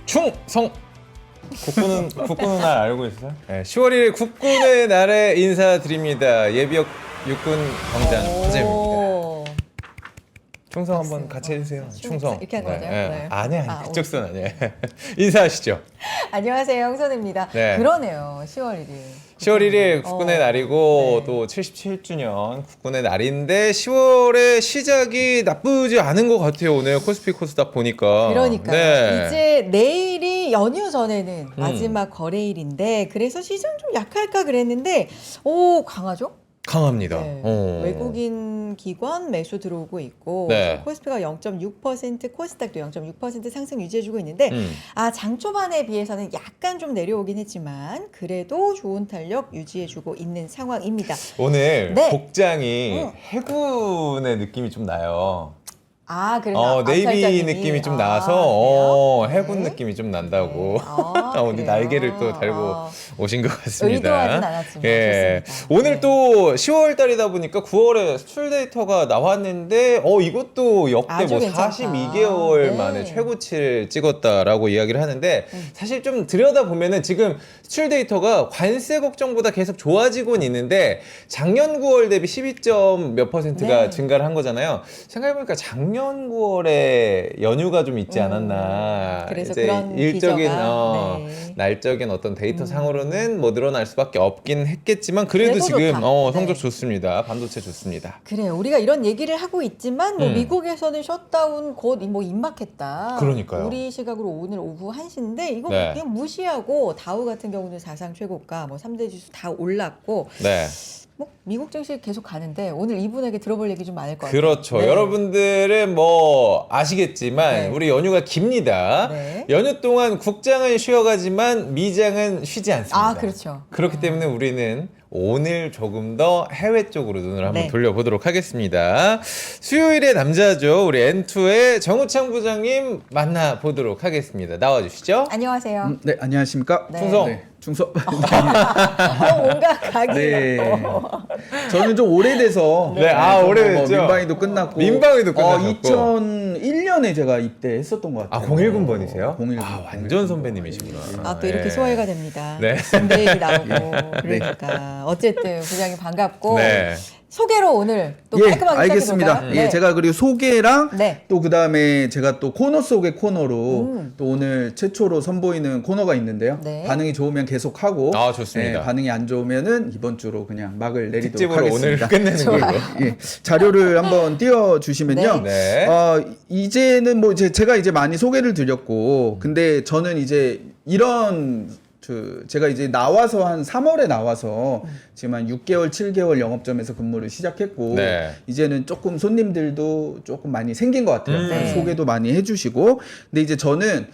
충성! 국군의 날 알고 있어요? 네, 10월 1일 국군의 날에 인사드립니다. 예비역 육군 병장 허재입니다. 충성 한번 같이 해주세요. 충성. 이렇게 한 거죠? 네. 아니 그쪽 손 오케이. 아니에요. 인사하시죠. 안녕하세요, 형선입니다. 네. 그러네요, 10월 1일. 10월 1일 국군의 날이고 네. 또 77주년 국군의 날인데 10월의 시작이 나쁘지 않은 것 같아요. 오늘 코스피 코스닥 보니까. 그러니까 네. 이제 내일이 연휴 전에는 마지막 거래일인데 그래서 시장 좀 약할까 그랬는데 오 강하죠? 강합니다. 네. 외국인 기관 매수 들어오고 있고 네. 코스피가 0.6% 코스닥도 0.6% 상승 유지해주고 있는데 장 초반에 비해서는 약간 좀 내려오긴 했지만 그래도 좋은 탄력 유지해주고 있는 상황입니다. 오늘 네. 복장이 해군의 느낌이 좀 나요. 그래서 네이비 느낌이 좀 나서 그래요? 해군 네. 느낌이 좀 난다고. 네. 오늘 그래요? 날개를 또 달고 오신 것 같습니다. 의도하진 않았지만 예. 좋습니다. 오늘 네. 또 10월 달이다 보니까 9월에 수출 데이터가 나왔는데 이것도 역대 아주 뭐 괜찮다. 42개월 네. 만에 최고치를 찍었다라고 이야기를 하는데 사실 좀 들여다 보면은 지금 수출 데이터가 관세 걱정보다 계속 좋아지고는 있는데 작년 9월 대비 12점 몇 %가 네. 증가를 한 거잖아요. 생각해보니까 작년 9월에 연휴가 좀 있지 않았나. 그래서 이제 그런 일적인 기저가, 네. 날적인 어떤 데이터 상으로는 뭐 늘어날 수밖에 없긴 했겠지만 그래도 그래도 지금 좋다. 성적 네. 좋습니다. 반도체 좋습니다. 그래요. 우리가 이런 얘기를 하고 있지만 뭐 미국에서는 셧다운 곧 뭐 임박했다. 그러니까요. 우리 시각으로 오늘 오후 1시인데 이거 네. 그냥 무시하고 다우 같은 경우는 사상 최고가 뭐 3대 지수 다 올랐고 네. 뭐 미국 증시 계속 가는데 오늘 이분에게 들어볼 얘기 좀 많을 것 같아요. 그렇죠. 네. 여러분들은 뭐 아시겠지만 네. 우리 연휴가 깁니다. 네. 연휴 동안 국장은 쉬어가지만 미장은 쉬지 않습니다. 그렇죠. 그렇기 때문에 우리는 오늘 조금 더 해외 쪽으로 눈을 한번 네. 돌려보도록 하겠습니다. 수요일의 남자죠. 우리 N2의 정우창 부장님 만나보도록 하겠습니다. 나와주시죠. 안녕하세요. 네, 안녕하십니까? 네. 충성. 네, 충성. 뭔가 각이 네. 저는 좀 오래돼서 네, 오래됐죠. 민방위도 끝났고 민방위도 끝나셨고. 2001년에 제가 입대했었던 것 같아요. 010번이세요? 010. 완전 선배님이시구나. 또 이렇게 네. 소화가 됩니다. 네. 선배 얘기 나오고 그러니까 어쨌든 부장님 반갑고 네. 소개로 오늘 또 예, 깔끔하게 알겠습니다. 시작해볼까요? 예, 제가 그리고 소개랑 네. 또 그다음에 제가 또 코너 속의 코너로 또 오늘 최초로 선보이는 코너가 있는데요. 네. 반응이 좋으면 계속하고 좋습니다. 반응이 안 좋으면은 이번 주로 그냥 막을 내리도록 특집으로 오늘 하겠습니다. 끝내는 걸로. 예, 자료를 한번 띄워 주시면요. 네. 이제는 뭐 제가 이제 많이 소개를 드렸고, 근데 저는 이제 이런 제가 이제 나와서 한 3월에 나와서 지금 한 6개월, 7개월 영업점에서 근무를 시작했고, 네. 이제는 조금 손님들도 조금 많이 생긴 것 같아요. 네. 소개도 많이 해주시고, 근데 이제 저는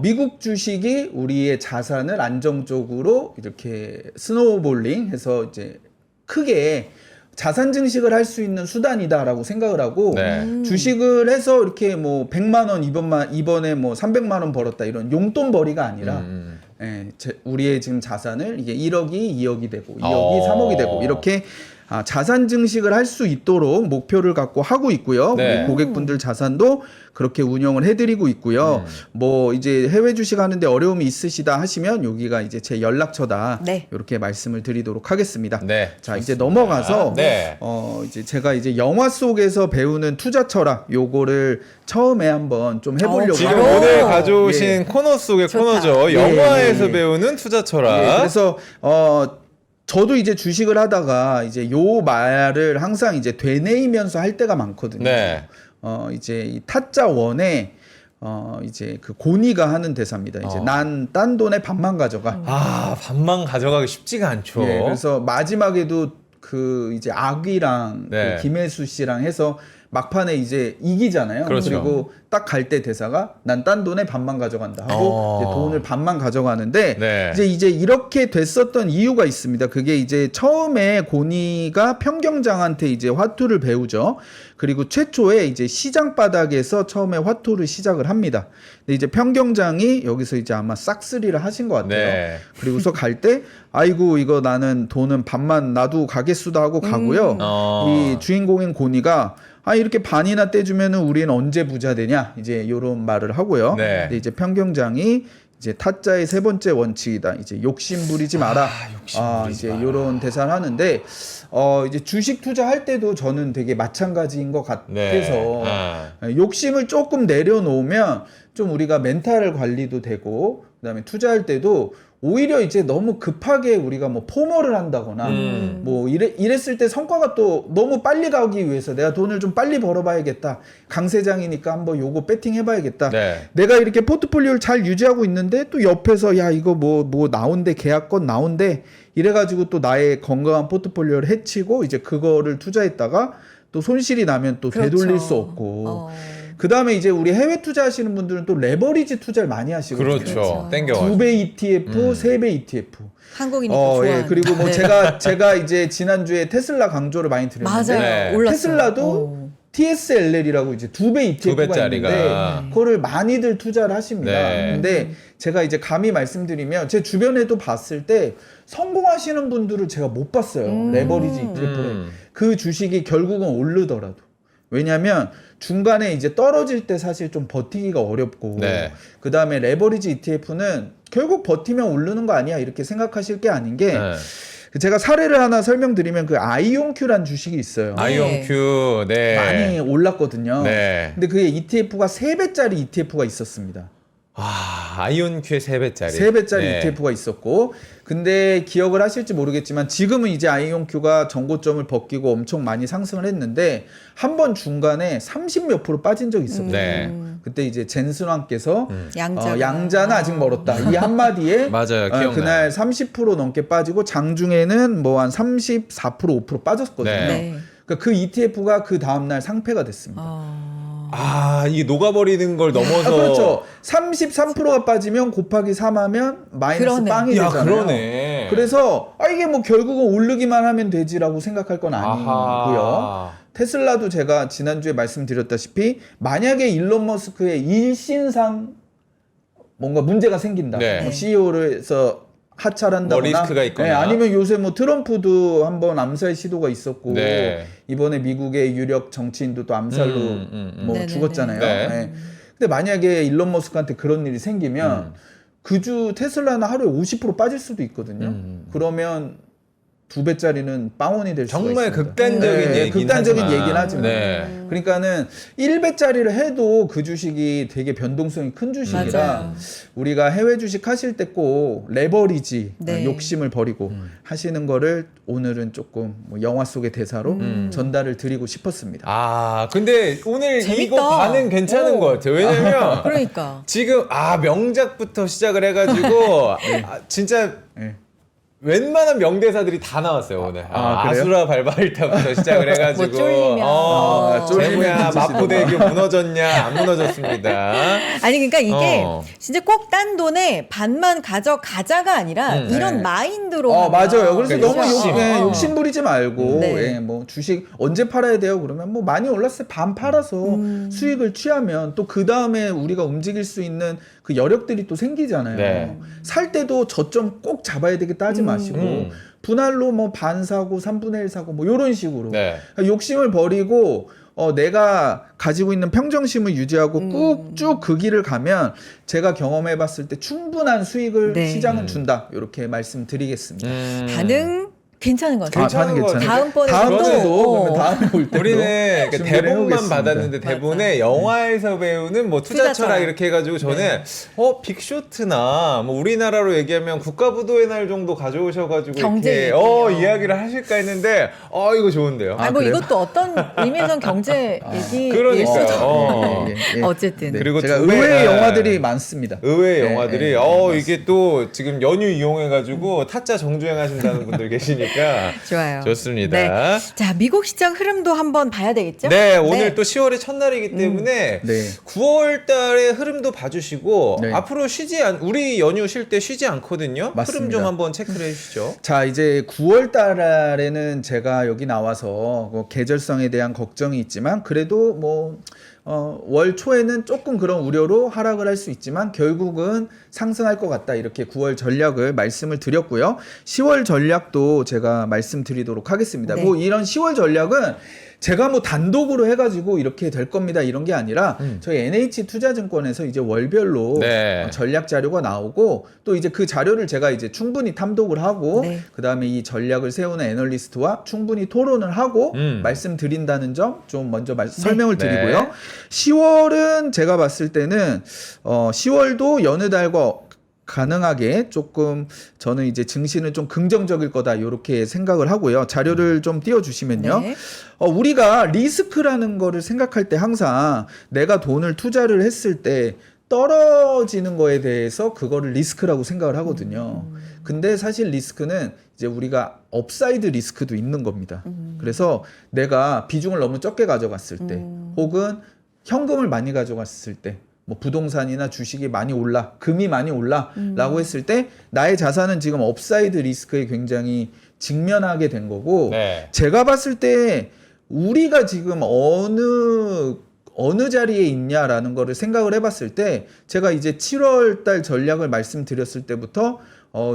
미국 주식이 우리의 자산을 안정적으로 이렇게 스노우볼링 해서 이제 크게 자산 증식을 할 수 있는 수단이다라고 생각을 하고 네. 주식을 해서 이렇게 뭐 100만 원 이번에 뭐 300만 원 벌었다 이런 용돈벌이가 아니라 우리의 지금 자산을 이게 1억이 2억이 되고 2억이 3억이 되고 이렇게 자산 증식을 할 수 있도록 목표를 갖고 하고 있고요. 네. 우리 고객분들 자산도 그렇게 운영을 해드리고 있고요. 뭐 이제 해외 주식 하는데 어려움이 있으시다 하시면 여기가 이제 제 연락처다. 네. 이렇게 말씀을 드리도록 하겠습니다. 네, 자, 이제 넘어가서 네. 이제 제가 이제 영화 속에서 배우는 투자 철학 요거를 처음에 한번 좀 해보려고 지금 바로? 오늘 가져오신 예. 코너 속의 좋다. 코너죠. 예, 영화에서 예. 배우는 투자 철학. 예, 그래서 저도 이제 주식을 하다가 이제 요 말을 항상 이제 되뇌이면서 할 때가 많거든요. 네. 이제 이 타짜 원에 이제 그 고니가 하는 대사입니다. 이제 난 딴 돈의 반만 가져가. 밥만 가져가기 쉽지가 않죠. 예, 그래서 마지막에도 그 이제 악이랑 네. 그 김혜수 씨랑 해서 막판에 이제 이기잖아요. 그렇죠. 그리고 딱 갈 때 대사가 난 딴 돈의 반만 가져간다 하고 이제 돈을 반만 가져가는데 네. 이제 이렇게 됐었던 이유가 있습니다. 그게 이제 처음에 고니가 평경장한테 이제 화투를 배우죠. 그리고 최초에 이제 시장 바닥에서 처음에 화투를 시작을 합니다. 근데 이제 평경장이 여기서 이제 아마 싹쓸이를 하신 것 같아요. 네. 그리고서 갈 때 아이고 이거 나는 돈은 반만 나도 가겠수다 하고 가고요. 이 주인공인 고니가 아 이렇게 반이나 떼주면은 우리는 언제 부자 되냐 이제 이런 말을 하고요. 네. 근데 이제 평경장이 이제 타짜의 세 번째 원칙이다. 이제 욕심 부리지 마라. 이제 이런 대사를 하는데 이제 주식 투자할 때도 저는 되게 마찬가지인 것 같아서 네. 욕심을 조금 내려놓으면 좀 우리가 멘탈 관리도 되고 그다음에 투자할 때도 오히려 이제 너무 급하게 우리가 뭐 포머를 한다거나 뭐 이랬을 때 성과가 또 너무 빨리 가기 위해서 내가 돈을 좀 빨리 벌어봐야겠다. 강세장이니까 한번 요거 배팅 해봐야겠다. 네. 내가 이렇게 포트폴리오를 잘 유지하고 있는데 또 옆에서 야 이거 뭐 나온대 계약권 나온대 이래가지고 또 나의 건강한 포트폴리오를 해치고 이제 그거를 투자했다가 또 손실이 나면 또 그렇죠. 되돌릴 수 없고 그 다음에 이제 우리 해외 투자하시는 분들은 또 레버리지 투자를 많이 하시거든요. 그렇죠. 그렇죠. 땡겨. 2배 ETF, 3배 ETF. 한국인이 또 좋아하는. 예, 그리고 뭐 네. 제가 이제 지난주에 테슬라 강조를 많이 드렸는데 맞아요. 네. 올랐어요. 테슬라도 TSLL이라고 이제 2배 ETF가 2배짜리가. 있는데 그거를 많이들 투자를 하십니다. 네. 근데 제가 이제 감히 말씀드리면 제 주변에도 봤을 때 성공하시는 분들을 제가 못 봤어요. 레버리지 ETF를. 그 주식이 결국은 오르더라도. 왜냐하면 중간에 이제 떨어질 때 사실 좀 버티기가 어렵고 네. 그 다음에 레버리지 ETF는 결국 버티면 오르는 거 아니야 이렇게 생각하실 게 아닌 게 네. 제가 사례를 하나 설명드리면 그 아이온큐라는 주식이 있어요. 아이온큐. 네. 많이 올랐거든요. 네. 근데 그게 ETF가 3배짜리 ETF가 있었습니다. 아이온큐의 3배짜리. 3배짜리 네. ETF가 있었고 근데 기억을 하실지 모르겠지만 지금은 이제 아이온큐가 정고점을 벗기고 엄청 많이 상승을 했는데 한 번 중간에 30몇 프로 빠진 적이 있었거든요. 네. 그때 이제 젠슨왕께서 양자는 아직 멀었다. 이 한마디에 맞아요. 기억나요. 그날 30% 넘게 빠지고 장중에는 뭐 한 34% 5% 빠졌거든요. 네. 네. 그러니까 그 ETF가 그 다음날 상패가 됐습니다. 이게 녹아버리는 걸 넘어서. 그렇죠. 33%가 빠지면 곱하기 3하면 마이너스 그러네. 빵이 야, 되잖아요. 그러네. 그래서 이게 뭐 결국은 오르기만 하면 되지라고 생각할 건 아니고요. 아하. 테슬라도 제가 지난주에 말씀드렸다시피 만약에 일론 머스크의 일신상 뭔가 문제가 생긴다. 네. 뭐 CEO를 해서 하차한다거나 뭐 리스크가 있거나. 아니면 요새 뭐 트럼프도 한번 암살 시도가 있었고 네. 이번에 미국의 유력 정치인도 또 암살로 뭐 네네네. 죽었잖아요. 네. 네. 근데 만약에 일론 머스크한테 그런 일이 생기면 그 주 테슬라는 하루에 50% 빠질 수도 있거든요. 그러면 2배짜리는 빵원이 될 수가 정말 있습니다. 극단적인 얘기긴 극단적인 하지만. 얘기는 하지만 네. 그러니까는 1배짜리를 해도 그 주식이 되게 변동성이 큰 주식이라 맞아요. 우리가 해외 주식 하실 때 꼭 레버리지 네. 욕심을 버리고 하시는 거를 오늘은 조금 뭐 영화 속의 대사로 전달을 드리고 싶었습니다. 근데 오늘 재밌다. 이거 반응 괜찮은 오. 것 같아요. 왜냐면 그러니까. 지금 명작부터 시작을 해가지고 진짜 네. 웬만한 명대사들이 다 나왔어요 오늘. 그래요? 아수라 발바리타부터 시작을 해가지고 뭐 쫄리면. 재무야 마포대교 무너졌냐 안 무너졌습니다. 아니 그러니까 이게 어. 진짜 꼭 딴 돈에 반만 가져가자가 아니라 이런 네. 마인드로 하면 맞아요. 그래서 그러니까 너무 욕심. 욕심 부리지 말고 네. 뭐 주식 언제 팔아야 돼요? 그러면 뭐 많이 올랐을 때 반 팔아서 수익을 취하면 또 그 다음에 우리가 움직일 수 있는 그 여력들이 또 생기잖아요. 네. 살 때도 저점 꼭 잡아야 되겠다 하지 마시고 분할로 뭐 반 사고 3분의 1 사고 뭐 이런 식으로 네. 그러니까 욕심을 버리고 내가 가지고 있는 평정심을 유지하고 꾹 쭉 그 길을 가면 제가 경험해 봤을 때 충분한 수익을 네. 시장은 준다. 이렇게 말씀드리겠습니다. 반응 괜찮은 것 같아요. 괜찮은 것 같아요. 다음번에 다음번에도 또, 다음에 올 때도 우리는 그 준비를 대본만 해보겠습니다. 받았는데 대본에 영화에서 배우는 뭐 투자 투자 철학 철학. 이렇게 해가지고 저는 빅쇼트나 뭐 우리나라로 얘기하면 국가부도의 날 정도 가져오셔가지고 경제 이렇게 얘기요. 이야기를 하실까 했는데 이거 좋은데요. 아니 뭐 그래요? 이것도 어떤 의미에선 경제 얘기일 그러니까요. 수도 예. 어쨌든 네. 그리고 제가 두 배- 의외의 네. 영화들이 많습니다. 의외의 네, 영화들이 네, 네, 이게 또 지금 연휴 이용해가지고 타짜 정주행 하신다는 분들 계시니까 좋아요. 좋습니다. 네. 자, 미국 시장 흐름도 한번 봐야 되겠죠? 네, 오늘 또 10월의 첫날이기 때문에 네. 9월 달의 흐름도 봐주시고 네. 앞으로 우리 연휴 쉴 때 쉬지 않거든요. 흐름 맞습니다. 좀 한번 체크를 해주시죠. 자, 이제 9월 달에는 제가 여기 나와서 뭐 계절성에 대한 걱정이 있지만 그래도 뭐 월 초에는 조금 그런 우려로 하락을 할 수 있지만 결국은 상승할 것 같다. 이렇게 9월 전략을 말씀을 드렸고요. 10월 전략도 제가 말씀드리도록 하겠습니다. 네. 뭐 이런 10월 전략은 제가 뭐 단독으로 해가지고 이렇게 될 겁니다 이런 게 아니라 저희 NH투자증권에서 이제 월별로 네. 전략 자료가 나오고 또 이제 그 자료를 제가 이제 충분히 탐독을 하고 네. 그 다음에 이 전략을 세우는 애널리스트와 충분히 토론을 하고 말씀드린다는 점 좀 먼저 설명을 드리고요. 네. 10월은 제가 봤을 때는 10월도 여느 달과 가능하게 조금 저는 이제 증시는 좀 긍정적일 거다 이렇게 생각을 하고요. 자료를 좀 띄워주시면요. 네. 우리가 리스크라는 거를 생각할 때 항상 내가 돈을 투자를 했을 때 떨어지는 거에 대해서 그거를 리스크라고 생각을 하거든요. 근데 사실 리스크는 이제 우리가 업사이드 리스크도 있는 겁니다. 그래서 내가 비중을 너무 적게 가져갔을 때 혹은 현금을 많이 가져갔을 때 뭐 부동산이나 주식이 많이 올라, 금이 많이 올라라고 했을 때 나의 자산은 지금 업사이드 리스크에 굉장히 직면하게 된 거고 네. 제가 봤을 때 우리가 지금 어느 자리에 있냐라는 거를 생각을 해봤을 때 제가 이제 7월 달 전략을 말씀드렸을 때부터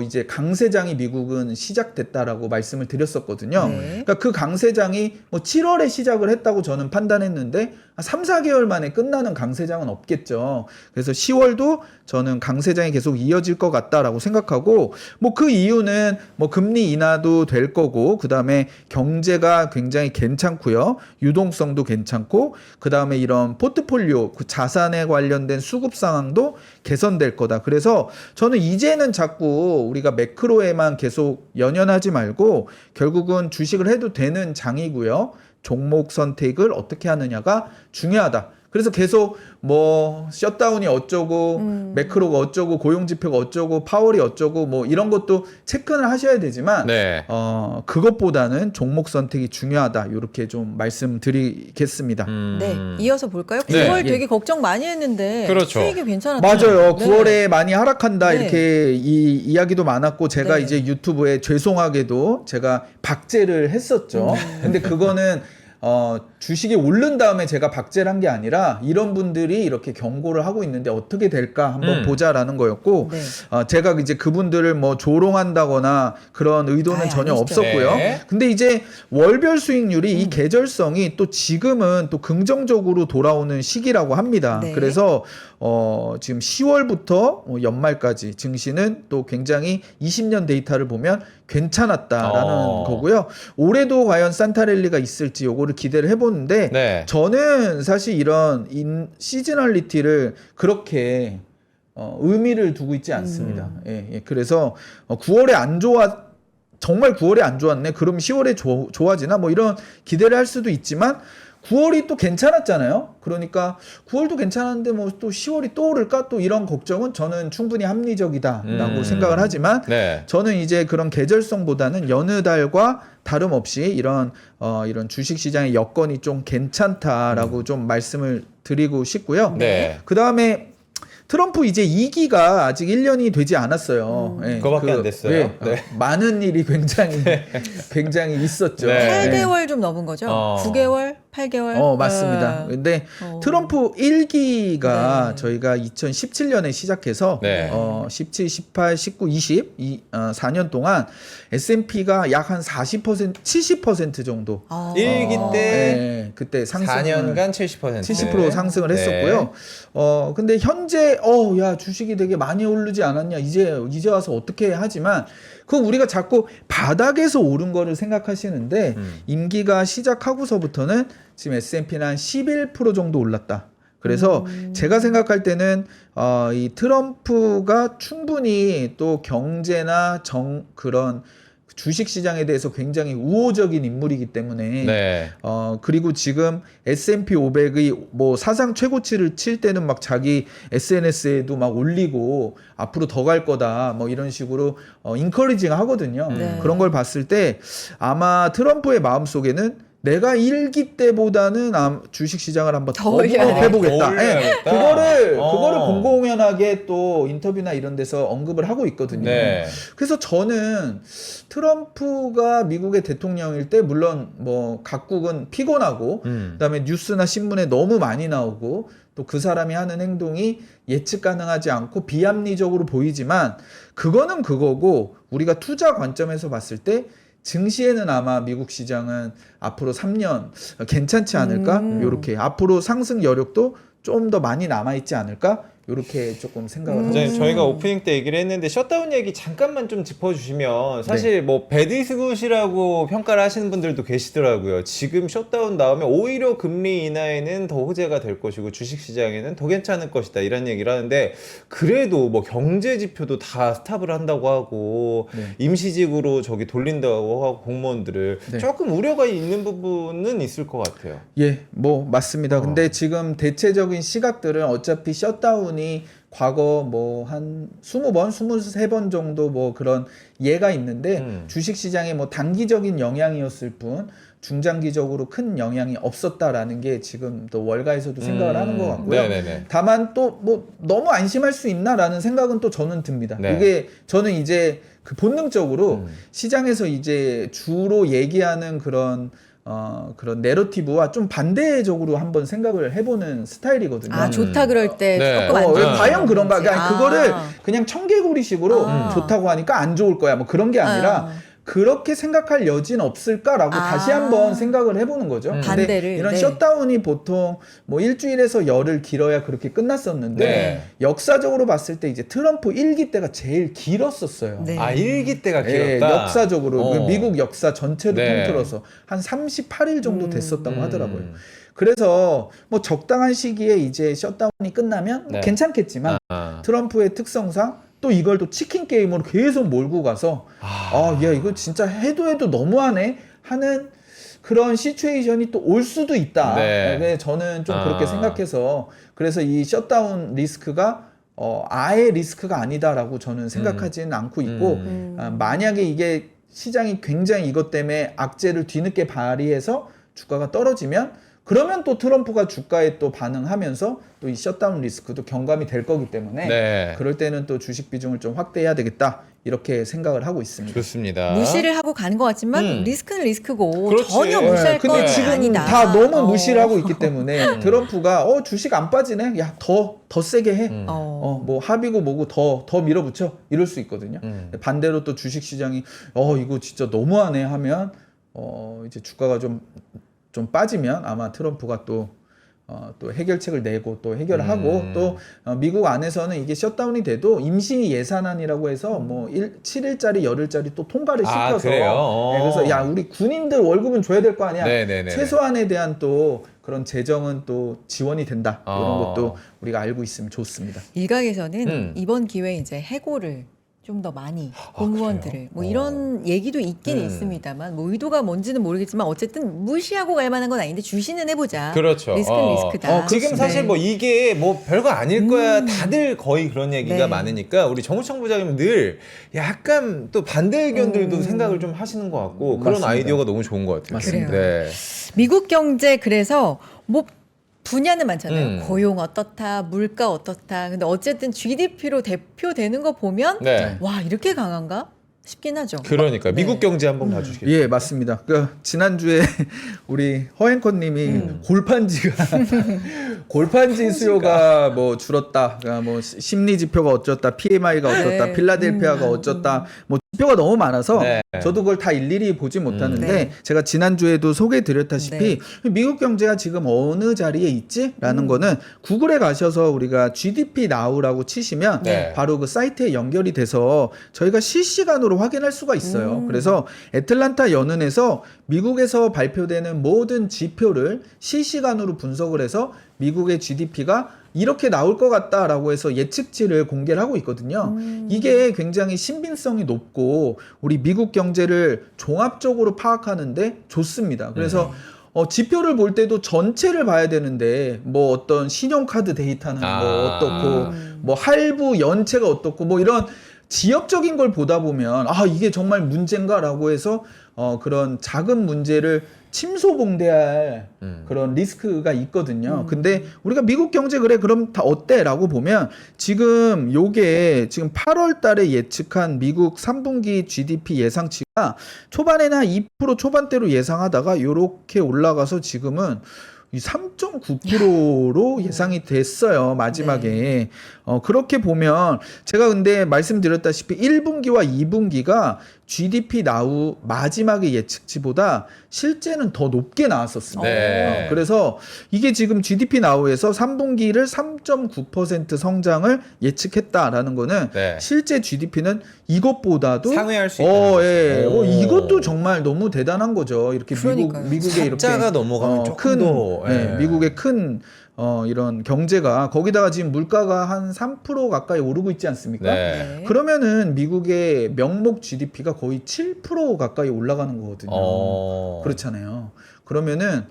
이제 강세장이 미국은 시작됐다라고 말씀을 드렸었거든요. 네. 그러니까 그 강세장이 뭐 7월에 시작을 했다고 저는 판단했는데 3, 4개월 만에 끝나는 강세장은 없겠죠. 그래서 10월도 저는 강세장이 계속 이어질 것 같다라고 생각하고 뭐 그 이유는 뭐 금리 인하도 될 거고 그다음에 경제가 굉장히 괜찮고요. 유동성도 괜찮고 그다음에 이런 포트폴리오 그 자산에 관련된 수급 상황도 개선될 거다. 그래서 저는 이제는 자꾸 우리가 매크로에만 계속 연연하지 말고 결국은 주식을 해도 되는 장이고요. 종목 선택을 어떻게 하느냐가 중요하다. 그래서 계속 뭐 셧다운이 어쩌고 매크로가 어쩌고 고용지표가 어쩌고 파월이 어쩌고 뭐 이런 것도 체크는 하셔야 되지만 네. 그것보다는 종목 선택이 중요하다. 이렇게 좀 말씀드리겠습니다. 네, 이어서 볼까요? 네. 9월 되게 걱정 많이 했는데 그렇죠. 수익이 괜찮았죠. 맞아요. 네. 9월에 많이 하락한다 네. 이렇게 이야기도 많았고 제가 네. 이제 유튜브에 죄송하게도 제가 박제를 했었죠. 근데 그거는 주식이 오른 다음에 제가 박제를 한 게 아니라 이런 분들이 이렇게 경고를 하고 있는데 어떻게 될까 한번 보자라는 거였고 네. 제가 이제 그분들을 뭐 조롱한다거나 그런 의도는 아예 전혀 아니시죠. 없었고요. 네. 근데 이제 월별 수익률이 이 계절성이 또 지금은 또 긍정적으로 돌아오는 시기라고 합니다. 네. 그래서 지금 10월부터 연말까지 증시는 또 굉장히 20년 데이터를 보면 괜찮았다라는 거고요. 올해도 과연 산타랠리가 있을지 요거를 기대를 해보는데 네. 저는 사실 이런 시즈널리티를 그렇게 의미를 두고 있지 않습니다. 예. 그래서 9월에 정말 9월에 안 좋았네. 그럼 10월에 좋아지나? 뭐 이런 기대를 할 수도 있지만 9월이 또 괜찮았잖아요. 그러니까 9월도 괜찮았는데 뭐 또 10월이 또 오를까? 또 이런 걱정은 저는 충분히 합리적이다라고 생각을 하지만 네. 저는 이제 그런 계절성보다는 여느 달과 다름없이 이런 주식 시장의 여건이 좀 괜찮다라고 좀 말씀을 드리고 싶고요. 네. 그다음에 트럼프 이제 2기가 아직 1년이 되지 않았어요. 예, 그거밖에 안 됐어요. 예, 네. 많은 일이 굉장히 있었죠. 네. 8개월 좀 넘은 거죠? 9개월? 8개월? 맞습니다. 근데 트럼프 1기가 저희가 2017년에 시작해서 네. 17, 18, 19, 20 4년 동안 S&P가 약 한 40%, 70% 정도 1기 때 그때 상승 4년간 70%. 70% 상승을 했었고요. 근데 현재 야 주식이 되게 많이 오르지 않았냐 이제 와서 어떻게 하지만 그거 우리가 자꾸 바닥에서 오른 거를 생각하시는데 임기가 시작하고서부터는 지금 S&P는 한 11% 정도 올랐다. 그래서 제가 생각할 때는 이 트럼프가 충분히 또 경제나 그런 주식 시장에 대해서 굉장히 우호적인 인물이기 때문에 네. 그리고 지금 S&P 500이 뭐 사상 최고치를 칠 때는 막 자기 SNS에도 막 올리고 앞으로 더 갈 거다 뭐 이런 식으로 인커리징 하거든요. 네. 그런 걸 봤을 때 아마 트럼프의 마음속에는 내가 1기 때보다는 주식 시장을 한번 더 올려야 해보겠다. 더 올려야겠다. 그거를 공공연하게 또 인터뷰나 이런 데서 언급을 하고 있거든요. 네. 그래서 저는 트럼프가 미국의 대통령일 때 물론 뭐 각국은 피곤하고 그다음에 뉴스나 신문에 너무 많이 나오고 또 그 사람이 하는 행동이 예측 가능하지 않고 비합리적으로 보이지만 그거는 그거고 우리가 투자 관점에서 봤을 때 증시에는 아마 미국 시장은 앞으로 3년 괜찮지 않을까? 요렇게 앞으로 상승 여력도 좀 더 많이 남아 있지 않을까? 요렇게 조금 생각을 하고 있습니다. 저희가 오프닝 때 얘기를 했는데 셧다운 얘기 잠깐만 좀 짚어주시면 사실 뭐 배드이스굿이라고 평가를 하시는 분들도 계시더라고요. 지금 셧다운 나오면 오히려 금리 인하에는 더 호재가 될 것이고 주식시장에는 더 괜찮을 것이다 이런 얘기를 하는데 그래도 뭐 경제 지표도 다 스탑을 한다고 하고 임시직으로 저기 돌린다고 하고 공무원들을 조금 우려가 있는 부분은 있을 것 같아요. 예, 뭐 맞습니다. 근데 지금 대체적인 시각들은 어차피 셧다운이 과거 뭐 한 20번, 23번 정도 뭐 그런 예가 있는데 주식 시장에 뭐 단기적인 영향이었을 뿐 중장기적으로 큰 영향이 없었다라는 게 지금 또 월가에서도 생각을 하는 것 같고요. 네네네. 다만 또 뭐 너무 안심할 수 있나라는 생각은 또 저는 듭니다. 네. 이게 저는 이제 그 본능적으로 시장에서 이제 주로 얘기하는 그런 내러티브와 좀 반대적으로 한번 생각을 해보는 스타일이거든요. 아 좋다 그럴 때 네. 조금 안 왜 좋은 과연 그런가? 건지. 그러니까 그거를 그냥 청개구리식으로 좋다고 하니까 안 좋을 거야. 뭐 그런 게 아니라 그렇게 생각할 여지는 없을까라고 다시 한번 생각을 해보는 거죠. 근데 반대를, 이런 네. 셧다운이 보통 뭐 일주일에서 열흘 길어야 그렇게 끝났었는데 네. 역사적으로 봤을 때 이제 트럼프 1기 때가 제일 길었었어요. 네. 아 1기 때가 예, 길었다. 역사적으로 그 미국 역사 전체를 네. 통틀어서 한 38일 정도 됐었다고 하더라고요. 그래서 뭐 적당한 시기에 이제 셧다운이 끝나면 네. 괜찮겠지만 트럼프의 특성상 또 이걸 또 치킨 게임으로 계속 몰고 가서 야 이거 진짜 해도 너무하네 하는 그런 시츄에이션이 또 올 수도 있다. 네. 저는 좀 그렇게 생각해서 그래서 이 셧다운 리스크가 아예 리스크가 아니다라고 저는 생각하지는 않고 있고 만약에 이게 시장이 굉장히 이것 때문에 악재를 뒤늦게 발휘해서 주가가 떨어지면 그러면 또 트럼프가 주가에 또 반응하면서 또 이 셧다운 리스크도 경감이 될 거기 때문에 네. 그럴 때는 또 주식 비중을 좀 확대해야 되겠다 이렇게 생각을 하고 있습니다. 좋습니다. 무시를 하고 가는 것 같지만 리스크는 리스크고 그렇지. 전혀 무시할 근데 건 지금 아니다. 다 너무 무시를 하고 있기 때문에 트럼프가 주식 안 빠지네, 야 더 세게 해, 뭐 합의고 뭐고 더 밀어붙여 이럴 수 있거든요. 반대로 또 주식 시장이 이거 진짜 너무하네 하면 이제 주가가 좀 빠지면 아마 트럼프가 또 해결책을 내고 또 해결을 하고 또 미국 안에서는 이게 셧다운이 돼도 임시 예산안이라고 해서 뭐 7일짜리 열흘짜리 또 통과를 시켜서 그래요? 네, 그래서 야 우리 군인들 월급은 줘야 될 거 아니야. 네네네네. 최소한에 대한 또 그런 재정은 또 지원이 된다. 이런 것도 우리가 알고 있으면 좋습니다. 일각에서는 이번 기회에 이제 해고를 좀 더 많이 공무원들을 뭐 이런 얘기도 있긴 있습니다만 뭐 의도가 뭔지는 모르겠지만 어쨌든 무시하고 갈 만한 건 아닌데 주시는 해보자. 그렇죠. 리스크는 리스크다. 지금 사실 네. 뭐 이게 뭐 별거 아닐 거야. 다들 거의 그런 얘기가 네. 많으니까 우리 정우청 부장님 늘 약간 또 반대 의견들도 생각을 좀 하시는 것 같고 그런 맞습니다. 아이디어가 너무 좋은 것 같아요. 맞습니다. 네. 미국 경제 그래서 뭐 분야는 많잖아요. 고용 어떻다, 물가 어떻다. 근데 어쨌든 GDP로 대표되는 거 보면 네. 와 이렇게 강한가 싶긴 하죠. 그러니까 미국 네. 경제 한번 봐주시겠어요? 예, 맞습니다. 지난주에 우리 허앵커님이 골판지 수요가 뭐 줄었다, 그러니까 뭐 심리 지표가 어쩌다, PMI가 어쩌다, 네. 필라델피아가 어쩌다, 뭐 지표가 너무 많아서 네. 저도 그걸 다 일일이 보지 못하는데 네. 제가 지난주에도 소개드렸다시피 미국 경제가 지금 어느 자리에 있지라는 거는 구글에 가셔서 우리가 GDP Now라고 치시면 네. 바로 그 사이트에 연결이 돼서 저희가 실시간으로 확인할 수가 있어요. 그래서 애틀란타 연은에서 미국에서 발표되는 모든 지표를 실시간으로 분석을 해서 미국의 GDP가 이렇게 나올 것 같다라고 해서 예측치를 공개를 하고 있거든요. 이게 굉장히 신빙성이 높고 우리 미국 경제를 종합적으로 파악하는데 좋습니다. 그래서 지표를 볼 때도 전체를 봐야 되는데 뭐 어떤 신용카드 데이터는 뭐 어떻고 뭐 할부 연체가 어떻고 뭐 이런 지역적인 걸 보다 보면 이게 정말 문제인가라고 해서 그런 작은 문제를 침소봉대할 그런 리스크가 있거든요. 근데 우리가 미국 경제 그래 그럼 다 어때라고 보면 지금 요게 지금 8월 달에 예측한 미국 3분기 GDP 예상치가 초반에는 한 2% 초반대로 예상하다가 요렇게 올라가서 지금은 이 3.9%로 예상이 됐어요. 마지막에. 그렇게 보면 제가 근데 말씀드렸다시피 1분기와 2분기가 GDP 나후 마지막의 예측치보다 실제는 더 높게 나왔었습니다. 네. 그래서 이게 지금 GDP 나후에서 3분기를 3.9% 성장을 예측했다라는 거는 네. 실제 GDP는 이것보다도 상회할 수 있다는 예. 거죠. 오. 이것도 정말 너무 대단한 거죠. 이렇게 그러니까요. 미국의 이렇게 숫자가 넘어가면 조금 더, 예. 미국의 큰 이런 경제가 거기다가 지금 물가가 한 3% 가까이 오르고 있지 않습니까? 네. 그러면은 미국의 명목 GDP가 거의 7% 가까이 올라가는 거거든요. 그렇잖아요. 그러면은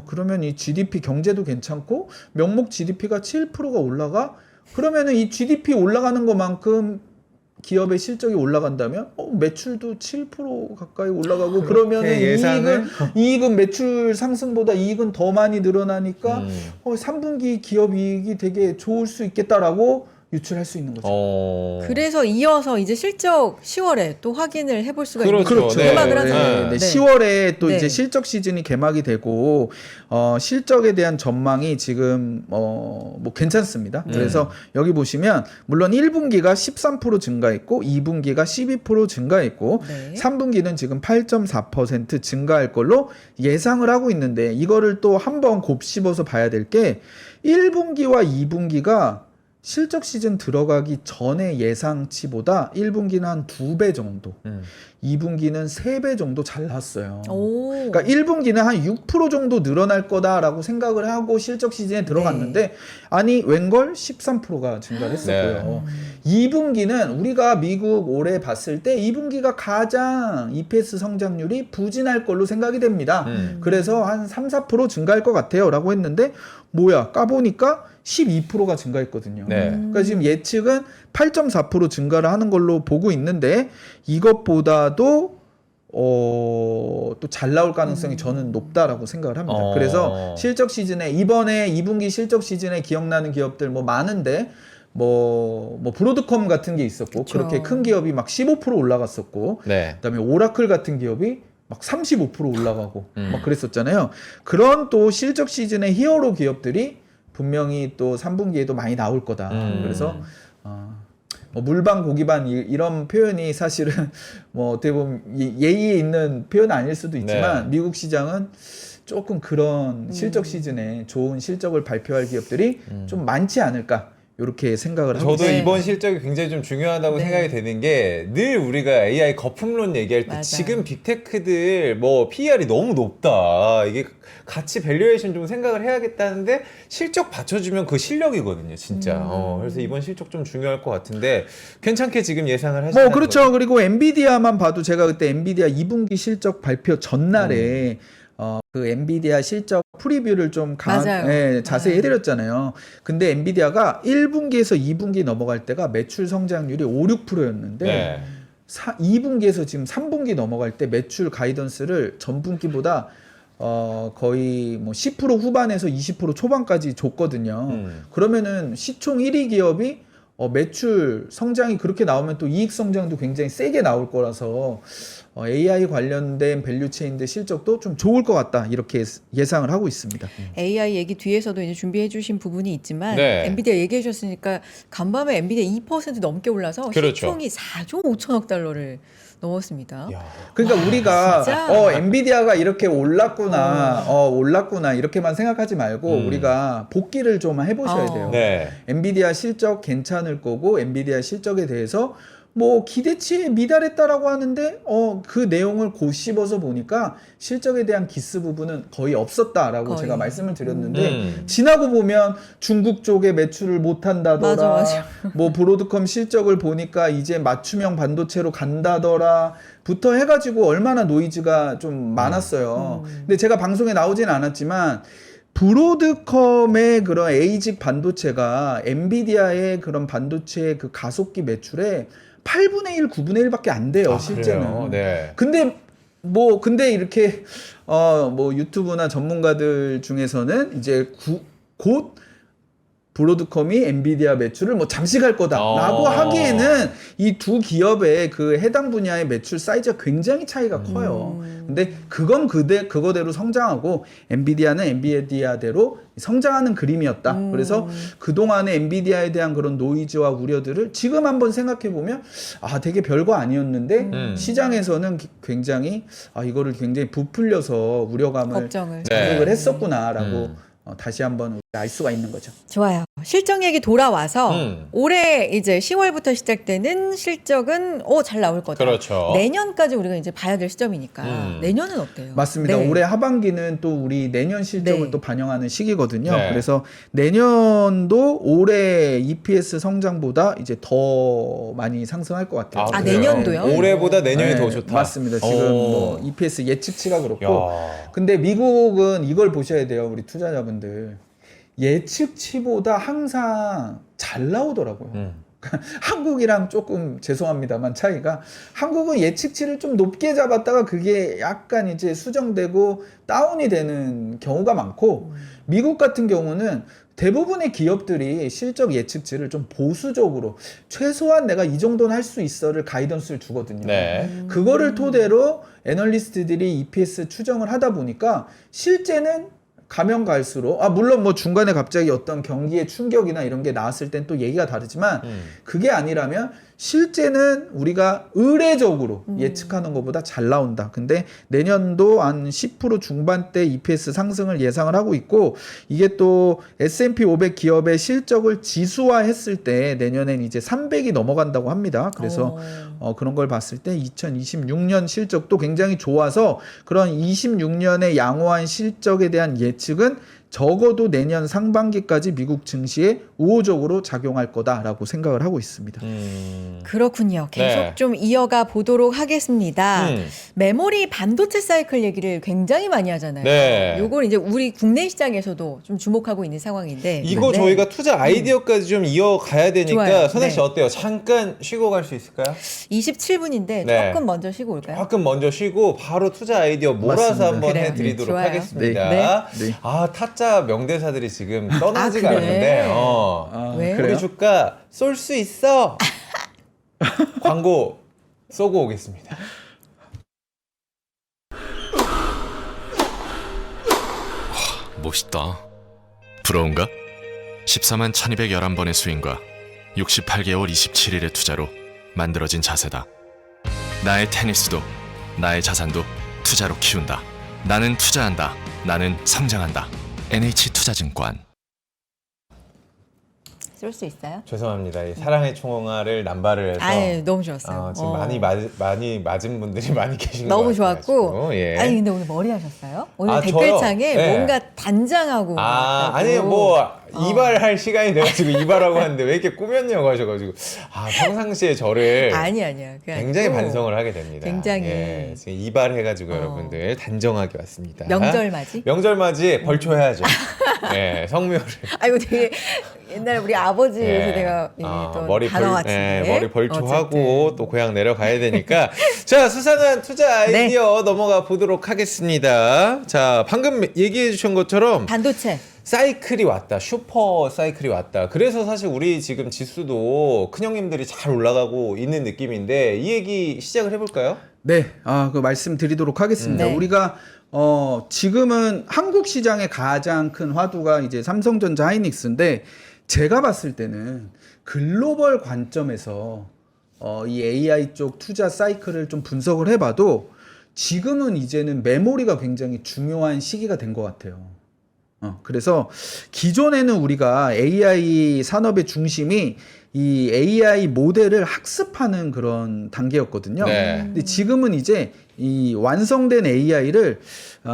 그러면 이 GDP 경제도 괜찮고 명목 GDP가 7%가 올라가 그러면은 이 GDP 올라가는 것만큼 기업의 실적이 올라간다면 매출도 7% 가까이 올라가고 그러면은 이익은 매출 상승보다 이익은 더 많이 늘어나니까 3분기 기업 이익이 되게 좋을 수 있겠다라고 유출할 수 있는 거죠. 그래서 이어서 이제 실적 10월에 또 확인을 해볼 수가 있는 그렇죠. 거죠. 네. 개막을 하잖아요. 네. 네. 10월에 또 네. 이제 실적 시즌이 개막이 되고 실적에 대한 전망이 지금 뭐 괜찮습니다. 그래서 여기 보시면 물론 1분기가 13% 증가했고 2분기가 12% 증가했고 네. 3분기는 지금 8.4% 증가할 걸로 예상을 하고 있는데 이거를 또 한번 곱씹어서 봐야 될 게 1분기와 2분기가 실적 시즌 들어가기 전에 예상치보다 1분기는 한 2배 정도, 2분기는 3배 정도 잘 났어요. 그러니까 1분기는 한 6% 정도 늘어날 거다라고 생각을 하고 실적 시즌에 들어갔는데 아니 웬걸 13%가 증가를 했었고요. 2분기는 우리가 미국 올해 봤을 때 2분기가 가장 EPS 성장률이 부진할 걸로 생각이 됩니다. 그래서 한 3, 4% 증가할 것 같아요 라고 했는데 뭐야 까보니까 12%가 증가했거든요. 네. 그러니까 지금 예측은 8.4% 증가를 하는 걸로 보고 있는데 이것보다도 또 잘 나올 가능성이 저는 높다라고 생각을 합니다. 그래서 실적 시즌에 이번에 2분기 실적 시즌에 기억나는 기업들 뭐 많은데 뭐 브로드컴 같은 게 있었고 그쵸. 그렇게 큰 기업이 막 15% 올라갔었고 네. 그다음에 오라클 같은 기업이 막 35% 올라가고 막 그랬었잖아요. 그런 또 실적 시즌의 히어로 기업들이 분명히 또 3분기에도 많이 나올 거다. 그래서 뭐 물반 고기반 이런 표현이 사실은 뭐 어떻게 보면 예의에 있는 표현은 아닐 수도 있지만 네. 미국 시장은 조금 그런 실적 시즌에 좋은 실적을 발표할 기업들이 좀 많지 않을까 이렇게 생각을 하고 저도 네. 이번 실적이 굉장히 좀 중요하다고 네. 생각이 되는 게 늘 우리가 AI 거품론 얘기할 때 맞아요. 지금 빅테크들 뭐 PER이 너무 높다 이게 같이 밸류에이션 좀 생각을 해야겠다는데 실적 받쳐주면 그 실력이거든요 진짜. 그래서 이번 실적 좀 중요할 것 같은데 괜찮게 지금 예상을 하시는 그렇죠. 거죠? 그리고 엔비디아만 봐도 제가 그때 엔비디아 2분기 실적 발표 전날에 그 엔비디아 실적 프리뷰를 좀 맞아요. 자세히 네. 해드렸잖아요. 근데 엔비디아가 1분기에서 2분기 넘어갈 때가 매출 성장률이 5, 6%였는데 네. 2분기에서 지금 3분기 넘어갈 때 매출 가이던스를 전분기보다 거의 뭐 10% 후반에서 20% 초반까지 줬거든요. 그러면은 시총 1위 기업이 매출 성장이 그렇게 나오면 또 이익 성장도 굉장히 세게 나올 거라서 AI 관련된 밸류체인들 실적도 좀 좋을 것 같다 이렇게 예상을 하고 있습니다. AI 얘기 뒤에서도 이제 준비해 주신 부분이 있지만 네. 엔비디아 얘기해 주셨으니까 간밤에 엔비디아 2% 넘게 올라서 그렇죠. 시총이 4조 5천억 달러를 넘었습니다. 야. 그러니까 우리가 진짜? 엔비디아가 이렇게 올랐구나 이렇게만 생각하지 말고 우리가 복기를 좀 해보셔야 돼요. 네. 엔비디아 실적 괜찮을 거고 엔비디아 실적에 대해서 뭐 기대치에 미달했다라고 하는데 그 내용을 곱씹어서 보니까 실적에 대한 기스 부분은 거의 없었다라고 거의. 제가 말씀을 드렸는데 지나고 보면 중국 쪽에 매출을 못 한다더라. 맞아. 뭐 브로드컴 실적을 보니까 이제 맞춤형 반도체로 간다더라. 부터 해가지고 얼마나 노이즈가 좀 많았어요. 근데 제가 방송에 나오진 않았지만 브로드컴의 그런 에이직 반도체가 엔비디아의 그런 반도체 그 가속기 매출에 8분의 1, 9분의 1밖에 안 돼요, 실제는. 그래요? 네. 근데 이렇게 뭐 유튜브나 전문가들 중에서는 이제 곧 브로드컴이 엔비디아 매출을 뭐 잠식할 거다라고 어. 하기에는 이 두 기업의 그 해당 분야의 매출 사이즈가 굉장히 차이가 커요. 근데 그건 그거대로 성장하고 엔비디아는 엔비디아대로 성장하는 그림이었다. 그래서 그동안의 엔비디아에 대한 그런 노이즈와 우려들을 지금 한번 생각해 보면 아 되게 별거 아니었는데 시장에서는 굉장히 이거를 굉장히 부풀려서 우려감을 걱정을. 자극을 했었구나라고 다시 한번 알 수가 있는 거죠. 좋아요. 실적 얘기 돌아와서 올해 이제 10월부터 시작되는 실적은 잘 나올 거다. 그렇죠. 내년까지 우리가 이제 봐야 될 시점이니까 내년은 어때요? 맞습니다. 네. 올해 하반기는 또 우리 내년 실적을 네. 또 반영하는 시기거든요. 네. 그래서 내년도 올해 EPS 성장보다 이제 더 많이 상승할 것 같아요. 아, 그래요? 내년도요? 올해보다 내년이 네, 더 좋다. 맞습니다. 지금 오. 뭐 EPS 예측치가 그렇고. 야. 근데 미국은 이걸 보셔야 돼요. 우리 투자자분들. 예측치보다 항상 잘 나오더라고요. 한국이랑 조금 죄송합니다만 차이가 한국은 예측치를 좀 높게 잡았다가 그게 약간 이제 수정되고 다운이 되는 경우가 많고 미국 같은 경우는 대부분의 기업들이 실적 예측치를 좀 보수적으로 최소한 내가 이 정도는 할 수 있어를 가이던스를 주거든요. 네. 그거를 토대로 애널리스트들이 EPS 추정을 하다 보니까 실제는 가면 갈수록 물론 뭐 중간에 갑자기 어떤 경기의 충격이나 이런 게 나왔을 땐 또 얘기가 다르지만 그게 아니라면 실제는 우리가 의례적으로 예측하는 것보다 잘 나온다. 근데 내년도 한 10% 중반대 EPS 상승을 예상을 하고 있고 이게 또 S&P 500 기업의 실적을 지수화했을 때 내년엔 이제 300이 넘어간다고 합니다. 그래서 그런 걸 봤을 때 2026년 실적도 굉장히 좋아서 그런 26년의 양호한 실적에 대한 예측은 적어도 내년 상반기까지 미국 증시에 우호적으로 작용할 거다라고 생각을 하고 있습니다. 그렇군요. 계속 네. 좀 이어가 보도록 하겠습니다. 음. 메모리 반도체 사이클 얘기를 굉장히 많이 하잖아요. 네. 요걸 이제 우리 국내 시장에서도 좀 주목하고 있는 상황인데 이거 네. 저희가 투자 아이디어까지 좀 이어가야 되니까 좋아요. 선혜 씨 네. 어때요? 잠깐 쉬고 갈 수 있을까요? 27분인데 네. 조금 먼저 쉬고 올까요? 조금 먼저 쉬고 바로 투자 아이디어 몰아서 맞습니다. 한번 그래요. 해드리도록 좋아요. 하겠습니다. 네. 네. 아 타짜 명대사들이 지금 떠나지가 그래? 않는데 왜? 그래요? 우리 주가 쏠 수 있어. 광고 쏘고 오겠습니다. 멋있다. 부러운가? 14만 1211번의 스윙과 68개월 27일의 투자로 만들어진 자세다. 나의 테니스도 나의 자산도 투자로 키운다. 나는 투자한다. 나는 성장한다. NH투자증권. 쏠 수 있어요? 죄송합니다. 이 사랑의 총알을 남발을 해서 아유, 너무 좋았어요. 지금 어. 많이 맞은 분들이 많이 계신 것 너무 같아가지고. 좋았고. 예. 아니 근데 오늘 머리 하셨어요? 오늘 아, 댓글창에 저요? 네. 뭔가 단장하고. 나왔다고. 아니 뭐 이발할 시간이 돼가지고 이발하고 하는데 왜 이렇게 꾸몄냐고 하셔가지고 평상시에 저를 아니야. 굉장히 반성을 하게 됩니다. 굉장히. 예, 지금 이발해가지고 여러분들 단정하게 왔습니다. 명절 맞이? 명절 맞이 벌초해야죠. 예, 성묘를. 아이고 되게 옛날 우리 아버지에서 예. 내가 또 머리 단어 같은데. 머리 벌초하고 어쨌든. 또 고향 내려가야 되니까 자 수상한 투자 아이디어 넘어가 보도록 하겠습니다. 자 방금 얘기해 주신 것처럼 반도체. 사이클이 왔다. 슈퍼 사이클이 왔다. 그래서 사실 우리 지금 지수도 큰형님들이 잘 올라가고 있는 느낌인데 이 얘기 시작을 해볼까요? 네, 그 말씀드리도록 하겠습니다. 네. 우리가 지금은 한국 시장의 가장 큰 화두가 이제 삼성전자 하이닉스인데 제가 봤을 때는 글로벌 관점에서 이 AI 쪽 투자 사이클을 좀 분석을 해봐도 지금은 이제는 메모리가 굉장히 중요한 시기가 된 것 같아요. 그래서 기존에는 우리가 AI 산업의 중심이 이 AI 모델을 학습하는 그런 단계였거든요. 네. 근데 지금은 이제 이 완성된 AI를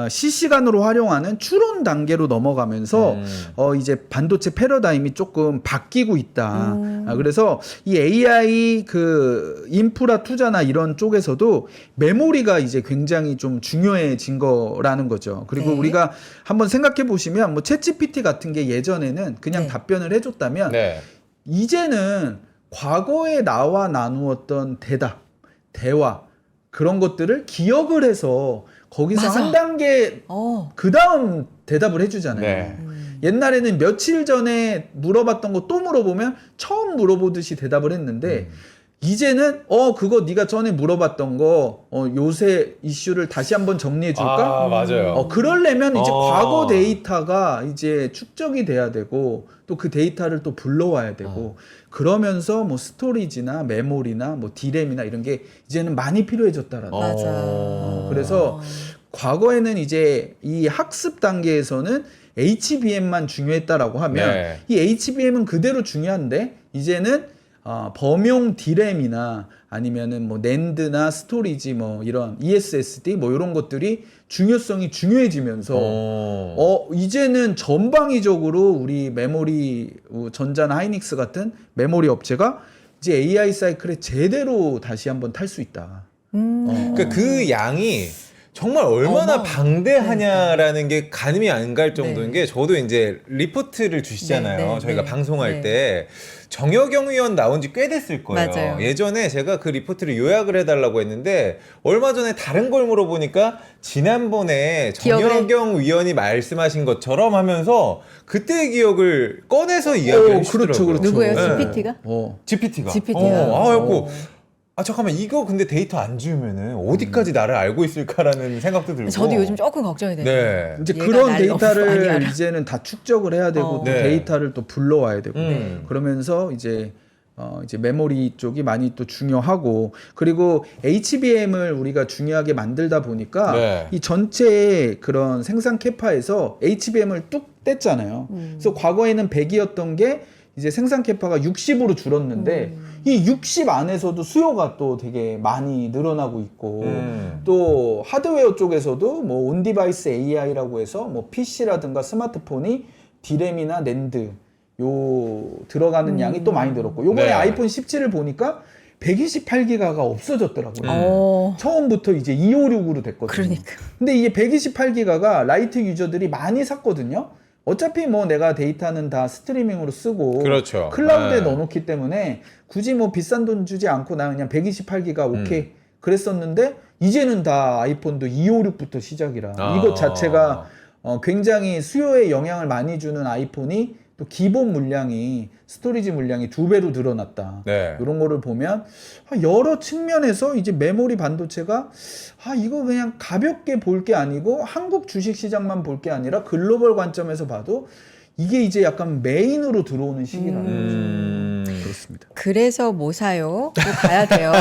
실시간으로 활용하는 추론 단계로 넘어가면서 이제 반도체 패러다임이 조금 바뀌고 있다. 그래서 이 AI 그 인프라 투자나 이런 쪽에서도 메모리가 이제 굉장히 좀 중요해진 거라는 거죠. 그리고 네. 우리가 한번 생각해 보시면 뭐 챗GPT 같은 게 예전에는 그냥 네. 답변을 해줬다면 네. 이제는 과거에 나와 나누었던 대답, 대화 그런 것들을 기억을 해서 거기서 맞아. 한 단계 그 다음 대답을 해주잖아요. 네. 옛날에는 며칠 전에 물어봤던 거 또 물어보면 처음 물어보듯이 대답을 했는데 이제는 그거 네가 전에 물어봤던 거 요새 이슈를 다시 한번 정리해 줄까? 아, 맞아요. 그러려면 이제 과거 데이터가 이제 축적이 돼야 되고 또 그 데이터를 또 불러와야 되고 그러면서 뭐 스토리지나 메모리나 뭐 디램이나 이런 게 이제는 많이 필요해졌다라는 거죠. 맞아. 그래서 과거에는 이제 이 학습 단계에서는 HBM만 중요했다라고 하면 네. 이 HBM은 그대로 중요한데 이제는 범용 디램이나 아니면은 뭐 낸드나 스토리지 뭐 이런 ESSD 뭐 이런 것들이 중요성이 중요해지면서 이제는 전방위적으로 우리 메모리 전자나 하이닉스 같은 메모리 업체가 이제 AI 사이클에 제대로 다시 한번 탈 수 있다. 그러니까 그 양이 정말 얼마나 어머. 방대하냐라는 게 가늠이 안 갈 정도인 네. 게 저도 이제 리포트를 주시잖아요. 네, 네, 저희가 네. 방송할 네. 때 정여경 위원 나온 지 꽤 됐을 거예요. 맞아요. 예전에 제가 그 리포트를 요약을 해달라고 했는데 얼마 전에 다른 걸 물어보니까 지난번에 정여경 위원이 말씀하신 것처럼 하면서 그때의 기억을 꺼내서 이야기를 해주시더라고요. 그렇죠, 그렇죠. 누구예요? 네. GPT가? GPT가. GPT가. 그래갖고 잠깐만 이거 근데 데이터 안 지우면은 어디까지 나를 알고 있을까라는 생각도 들고. 저도 요즘 조금 걱정이 돼요. 네. 이제 얘가 그런 나를 너무 많이 데이터를 알아. 이제는 다 축적을 해야 되고 또 네. 데이터를 또 불러와야 되고 그러면서 이제 메모리 쪽이 많이 또 중요하고 그리고 HBM을 우리가 중요하게 만들다 보니까 네. 이 전체 그런 생산 캐파에서 HBM을 뚝 뗐잖아요. 그래서 과거에는 100이었던 게 이제 생산 캐파가 60으로 줄었는데 이 60 안에서도 수요가 또 되게 많이 늘어나고 있고 또 하드웨어 쪽에서도 뭐 온디바이스 AI라고 해서 뭐 PC라든가 스마트폰이 디램이나 낸드 요 들어가는 양이 또 많이 늘었고 요번에 네. 아이폰 17을 보니까 128기가가 없어졌더라고요. 어, 처음부터 이제 256으로 됐거든요. 그러니까. 근데 이게 128기가가 라이트 유저들이 많이 샀거든요. 어차피 뭐 내가 데이터는 다 스트리밍으로 쓰고 그렇죠. 클라우드에 네. 넣어놓기 때문에 굳이 뭐 비싼 돈 주지 않고 나 그냥 128기가 오케이 그랬었는데 이제는 다 아이폰도 256부터 시작이라 이것 자체가 굉장히 수요에 영향을 많이 주는 아이폰이 또 기본 물량이 스토리지 물량이 2배로 늘어났다. 네. 이런 거를 보면 여러 측면에서 이제 메모리 반도체가 이거 그냥 가볍게 볼 게 아니고 한국 주식 시장만 볼 게 아니라 글로벌 관점에서 봐도 이게 이제 약간 메인으로 들어오는 시기라는 거죠. 그렇습니다. 그래서 뭐 사요? 또 가야 돼요.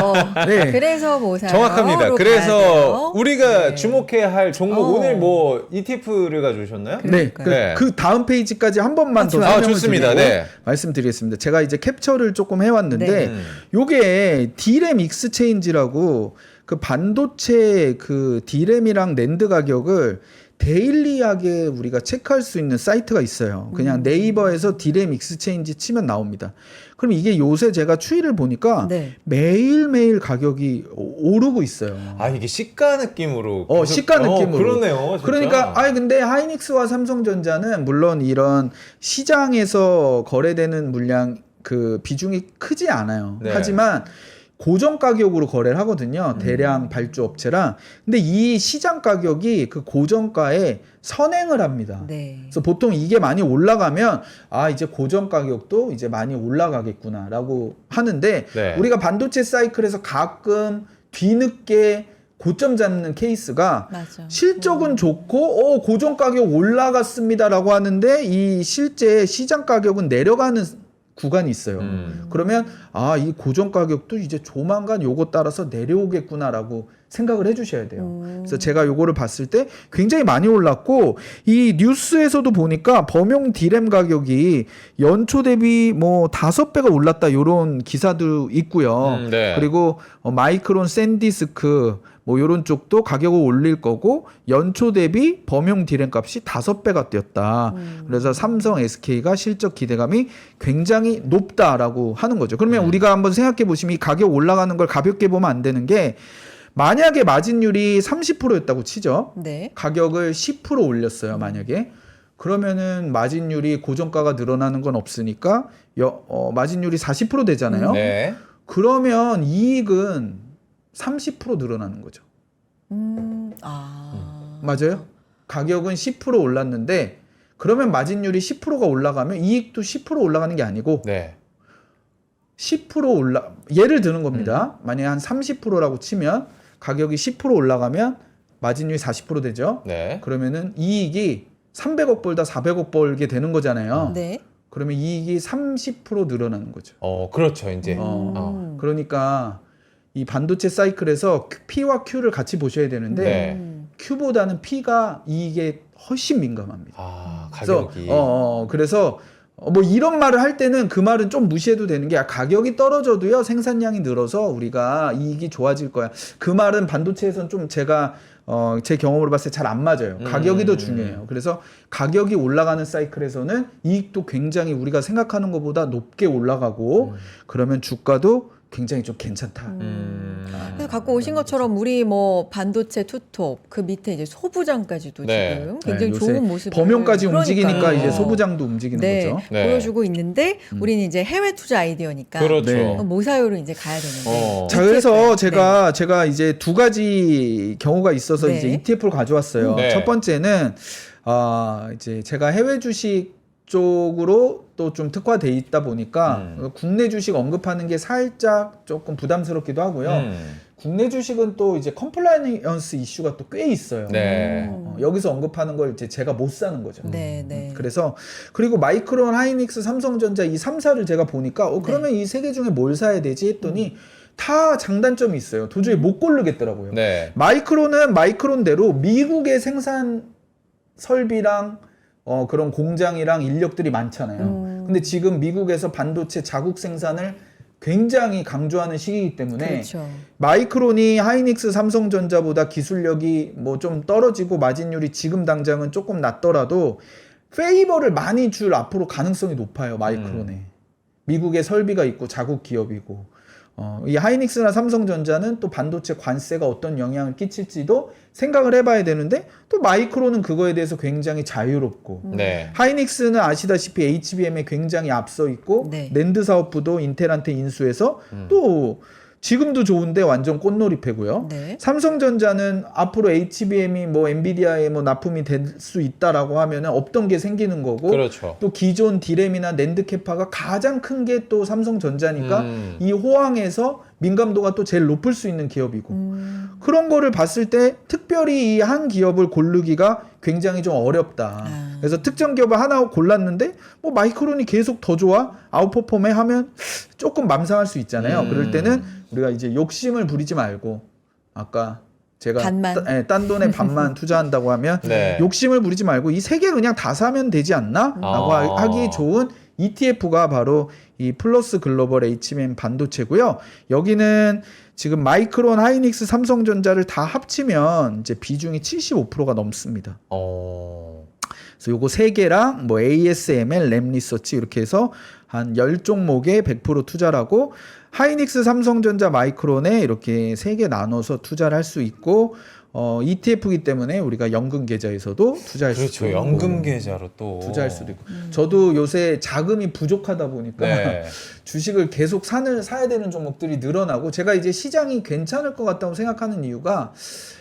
네. 그래서 뭐 사요? 정확합니다. 로 가야 그래서 돼요. 우리가 네. 주목해야 할 종목 오늘 뭐 ETF를 가져오셨나요? 네, 그러니까요. 그 다음 페이지까지 한 번만 더 좋아요. 설명을 좋습니다. 드리고 네. 말씀드리겠습니다. 제가 이제 캡처를 조금 해왔는데 네. 요게 디램 익스체인지라고 그 반도체 그 디램이랑 낸드 가격을 데일리하게 우리가 체크할 수 있는 사이트가 있어요. 그냥 네이버에서 디램 익스체인지 치면 나옵니다. 그럼 이게 요새 제가 추이를 보니까 네. 매일매일 가격이 오르고 있어요. 이게 시가 느낌으로. 시가 느낌으로. 그러네요. 진짜. 그러니까 근데 하이닉스와 삼성전자는 물론 이런 시장에서 거래되는 물량 그 비중이 크지 않아요. 네. 하지만 고정 가격으로 거래를 하거든요. 대량 발주 업체랑. 근데 이 시장 가격이 그 고정가에 선행을 합니다. 네. 그래서 보통 이게 많이 올라가면 이제 고정 가격도 이제 많이 올라가겠구나라고 하는데 네. 우리가 반도체 사이클에서 가끔 뒤늦게 고점 잡는 케이스가 맞아. 실적은 좋고 고정 가격 올라갔습니다라고 하는데 이 실제 시장 가격은 내려가는 구간이 있어요. 그러면 이 고정 가격도 이제 조만간 요거 따라서 내려오겠구나라고 생각을 해주셔야 돼요. 그래서 제가 요거를 봤을 때 굉장히 많이 올랐고 이 뉴스에서도 보니까 범용 디램 가격이 연초 대비 뭐 5배가 올랐다 요런 기사도 있고요. 네. 그리고 마이크론 샌디스크 뭐 요런 쪽도 가격을 올릴 거고 연초 대비 범용 디램 값이 5배가 뛰었다. 그래서 삼성, SK가 실적 기대감이 굉장히 높다라고 하는 거죠. 그러면 우리가 한번 생각해 보시면 이 가격 올라가는 걸 가볍게 보면 안 되는 게 만약에 마진율이 30%였다고 치죠. 네. 가격을 10% 올렸어요. 만약에. 그러면은 마진율이 고정가가 늘어나는 건 없으니까 마진율이 40% 되잖아요. 네. 그러면 이익은 30% 늘어나는 거죠. 맞아요? 가격은 10% 올랐는데 그러면 마진율이 10%가 올라가면 이익도 10% 올라가는 게 아니고 네. 10% 예를 드는 겁니다. 만약에 한 30%라고 치면 가격이 10% 올라가면 마진율이 40% 되죠. 네. 그러면은 이익이 300억 벌다 400억 벌게 되는 거잖아요. 네. 그러면 이익이 30% 늘어나는 거죠. 그렇죠. 이제. 그러니까 이 반도체 사이클에서 P와 Q를 같이 보셔야 되는데 네. Q보다는 P가 이익에 훨씬 민감합니다. 가격이. 그래서 뭐 이런 말을 할 때는 그 말은 좀 무시해도 되는 게 가격이 떨어져도요 생산량이 늘어서 우리가 이익이 좋아질 거야. 그 말은 반도체에서는 좀 제가 제 경험으로 봤을 때 잘 안 맞아요. 가격이 더 중요해요. 그래서 가격이 올라가는 사이클에서는 이익도 굉장히 우리가 생각하는 것보다 높게 올라가고 그러면 주가도 굉장히 좀 괜찮다. 그래서 갖고 오신 것처럼 우리 뭐 반도체 투톱 그 밑에 이제 소부장까지도 네. 지금 굉장히 요새 좋은 모습을 범용까지 움직이니까 그러니까요. 이제 소부장도 움직이는 네, 거죠. 네. 보여주고 있는데 우리는 이제 해외 투자 아이디어니까 그렇죠. 네. 모사요로 이제 가야 되는데. 자, 그래서 ETF. 제가 이제 두 가지 경우가 있어서 네. 이제 ETF를 가져왔어요. 네. 첫 번째는 이제 제가 해외 주식 쪽으로 또 좀 특화돼 있다 보니까 국내 주식 언급하는 게 살짝 조금 부담스럽기도 하고요. 국내 주식은 또 이제 컴플라이언스 이슈가 또 꽤 있어요. 네. 여기서 언급하는 걸 이제 제가 못 사는 거죠. 네, 네. 그래서 그리고 마이크론, 하이닉스, 삼성전자 이 3사를 제가 보니까 그러면 이 세 개 중에 뭘 사야 되지 했더니 다 장단점이 있어요. 도저히 못 고르겠더라고요. 네. 마이크론은 마이크론대로 미국의 생산 설비랑 그런 공장이랑 인력들이 많잖아요. 근데 지금 미국에서 반도체 자국 생산을 굉장히 강조하는 시기이기 때문에 그렇죠. 마이크론이 하이닉스, 삼성전자보다 기술력이 뭐 좀 떨어지고 마진율이 지금 당장은 조금 낮더라도 페이버를 많이 줄 앞으로 가능성이 높아요. 마이크론에. 미국의 설비가 있고 자국 기업이고 이 하이닉스나 삼성전자는 또 반도체 관세가 어떤 영향을 끼칠지도 생각을 해봐야 되는데 또 마이크론은 그거에 대해서 굉장히 자유롭고 네. 하이닉스는 아시다시피 HBM에 굉장히 앞서 있고 네. 낸드 사업부도 인텔한테 인수해서 또 지금도 좋은데 완전 꽃놀이패고요. 네. 삼성전자는 앞으로 HBM이 뭐 엔비디아에 뭐 납품이 될 수 있다라고 하면은 없던 게 생기는 거고 그렇죠. 또 기존 디램이나 낸드 캐파가 가장 큰 게 또 삼성전자니까 이 호황에서 민감도가 또 제일 높을 수 있는 기업이고 그런 거를 봤을 때 특별히 이 한 기업을 고르기가 굉장히 좀 어렵다. 그래서 특정 기업을 하나 골랐는데 뭐 마이크론이 계속 더 좋아 아웃퍼폼에 하면 조금 맘상할 수 있잖아요. 그럴 때는 우리가 이제 욕심을 부리지 말고 아까 제가 반만. 딴 돈의 반만 투자한다고 하면 네. 욕심을 부리지 말고 이 세 개 그냥 다 사면 되지 않나? 라고 하기 좋은 ETF가 바로 이 플러스 글로벌 HBM 반도체고요. 여기는 지금 마이크론, 하이닉스, 삼성전자를 다 합치면 이제 비중이 75%가 넘습니다. 그래서 요거 세 개랑 뭐 ASML, 램리서치 이렇게 해서 한 10종목에 100% 투자를 하고 하이닉스, 삼성전자, 마이크론에 이렇게 세 개 나눠서 투자를 할 수 있고 ETF이기 때문에 우리가 연금 계좌에서도 투자할 수도 그렇죠. 있고 연금 계좌로 또 투자할 수도 있고 저도 요새 자금이 부족하다 보니까 네. 주식을 계속 사야 되는 종목들이 늘어나고 제가 이제 시장이 괜찮을 것 같다고 생각하는 이유가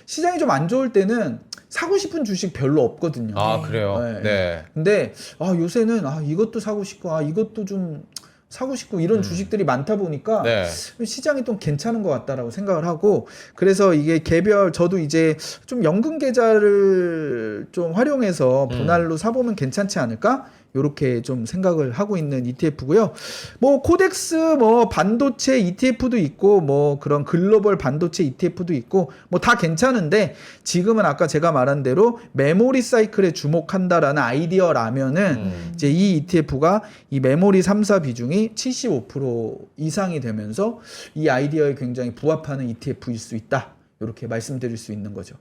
시장이 좀 안 좋을 때는 사고 싶은 주식 별로 없거든요. 그래요. 네. 네. 근데 요새는 이것도 사고 싶고 이것도 좀 사고 싶고 이런 주식들이 많다 보니까 네. 시장이 좀 괜찮은 것 같다라고 생각을 하고 그래서 이게 개별 저도 이제 좀 연금 계좌를 좀 활용해서 분할로 사보면 괜찮지 않을까? 요렇게 좀 생각을 하고 있는 ETF고요. 뭐 코덱스 뭐 반도체 ETF도 있고 뭐 그런 글로벌 반도체 ETF도 있고 뭐 다 괜찮은데 지금은 아까 제가 말한 대로 메모리 사이클에 주목한다라는 아이디어라면은 이제 이 ETF가 이 메모리 3사 비중이 75% 이상이 되면서 이 아이디어에 굉장히 부합하는 ETF일 수 있다. 이렇게 말씀드릴 수 있는 거죠.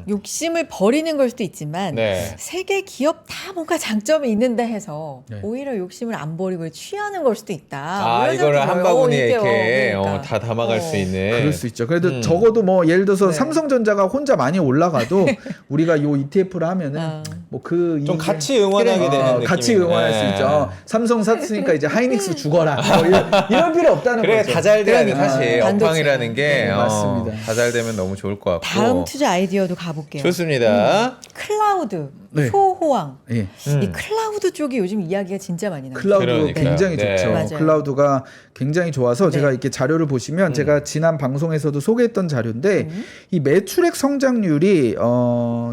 욕심을 버리는 걸 수도 있지만 네. 세계 기업 다 뭔가 장점이 있는데 해서 네. 오히려 욕심을 안 버리고 취하는 걸 수도 있다. 이런 이거를 생각이 한 들어요. 바구니에 이게요. 이렇게 그러니까. 다 담아갈 수 있는. 그럴 수 있죠. 그래도 적어도 뭐 예를 들어서 네. 삼성전자가 혼자 많이 올라가도 우리가 요 ETF를 하면은 뭐 그 좀 같이 응원하게 되는 느낌. 같이 응원할 수 있죠. 삼성 샀으니까 이제 하이닉스 죽어라. 뭐 이런 필요 없다는 그래 거죠. 다 잘 돼야 돼 그러니까. 사실 반도체. 업황이라는 게 네, 맞습니다. 다 잘 되면 너무 좋을 것 같고. 다음 투자 아이디어도 가볼게요. 좋습니다. 클라우드. 네. 효호황. 예. 이 클라우드 쪽이 요즘 이야기가 진짜 많이 나요. 클라우드 그러니까요. 굉장히 네. 좋죠. 맞아요. 클라우드가 굉장히 좋아서 네. 제가 이렇게 자료를 보시면 제가 지난 방송에서도 소개했던 자료인데 이 매출액 성장률이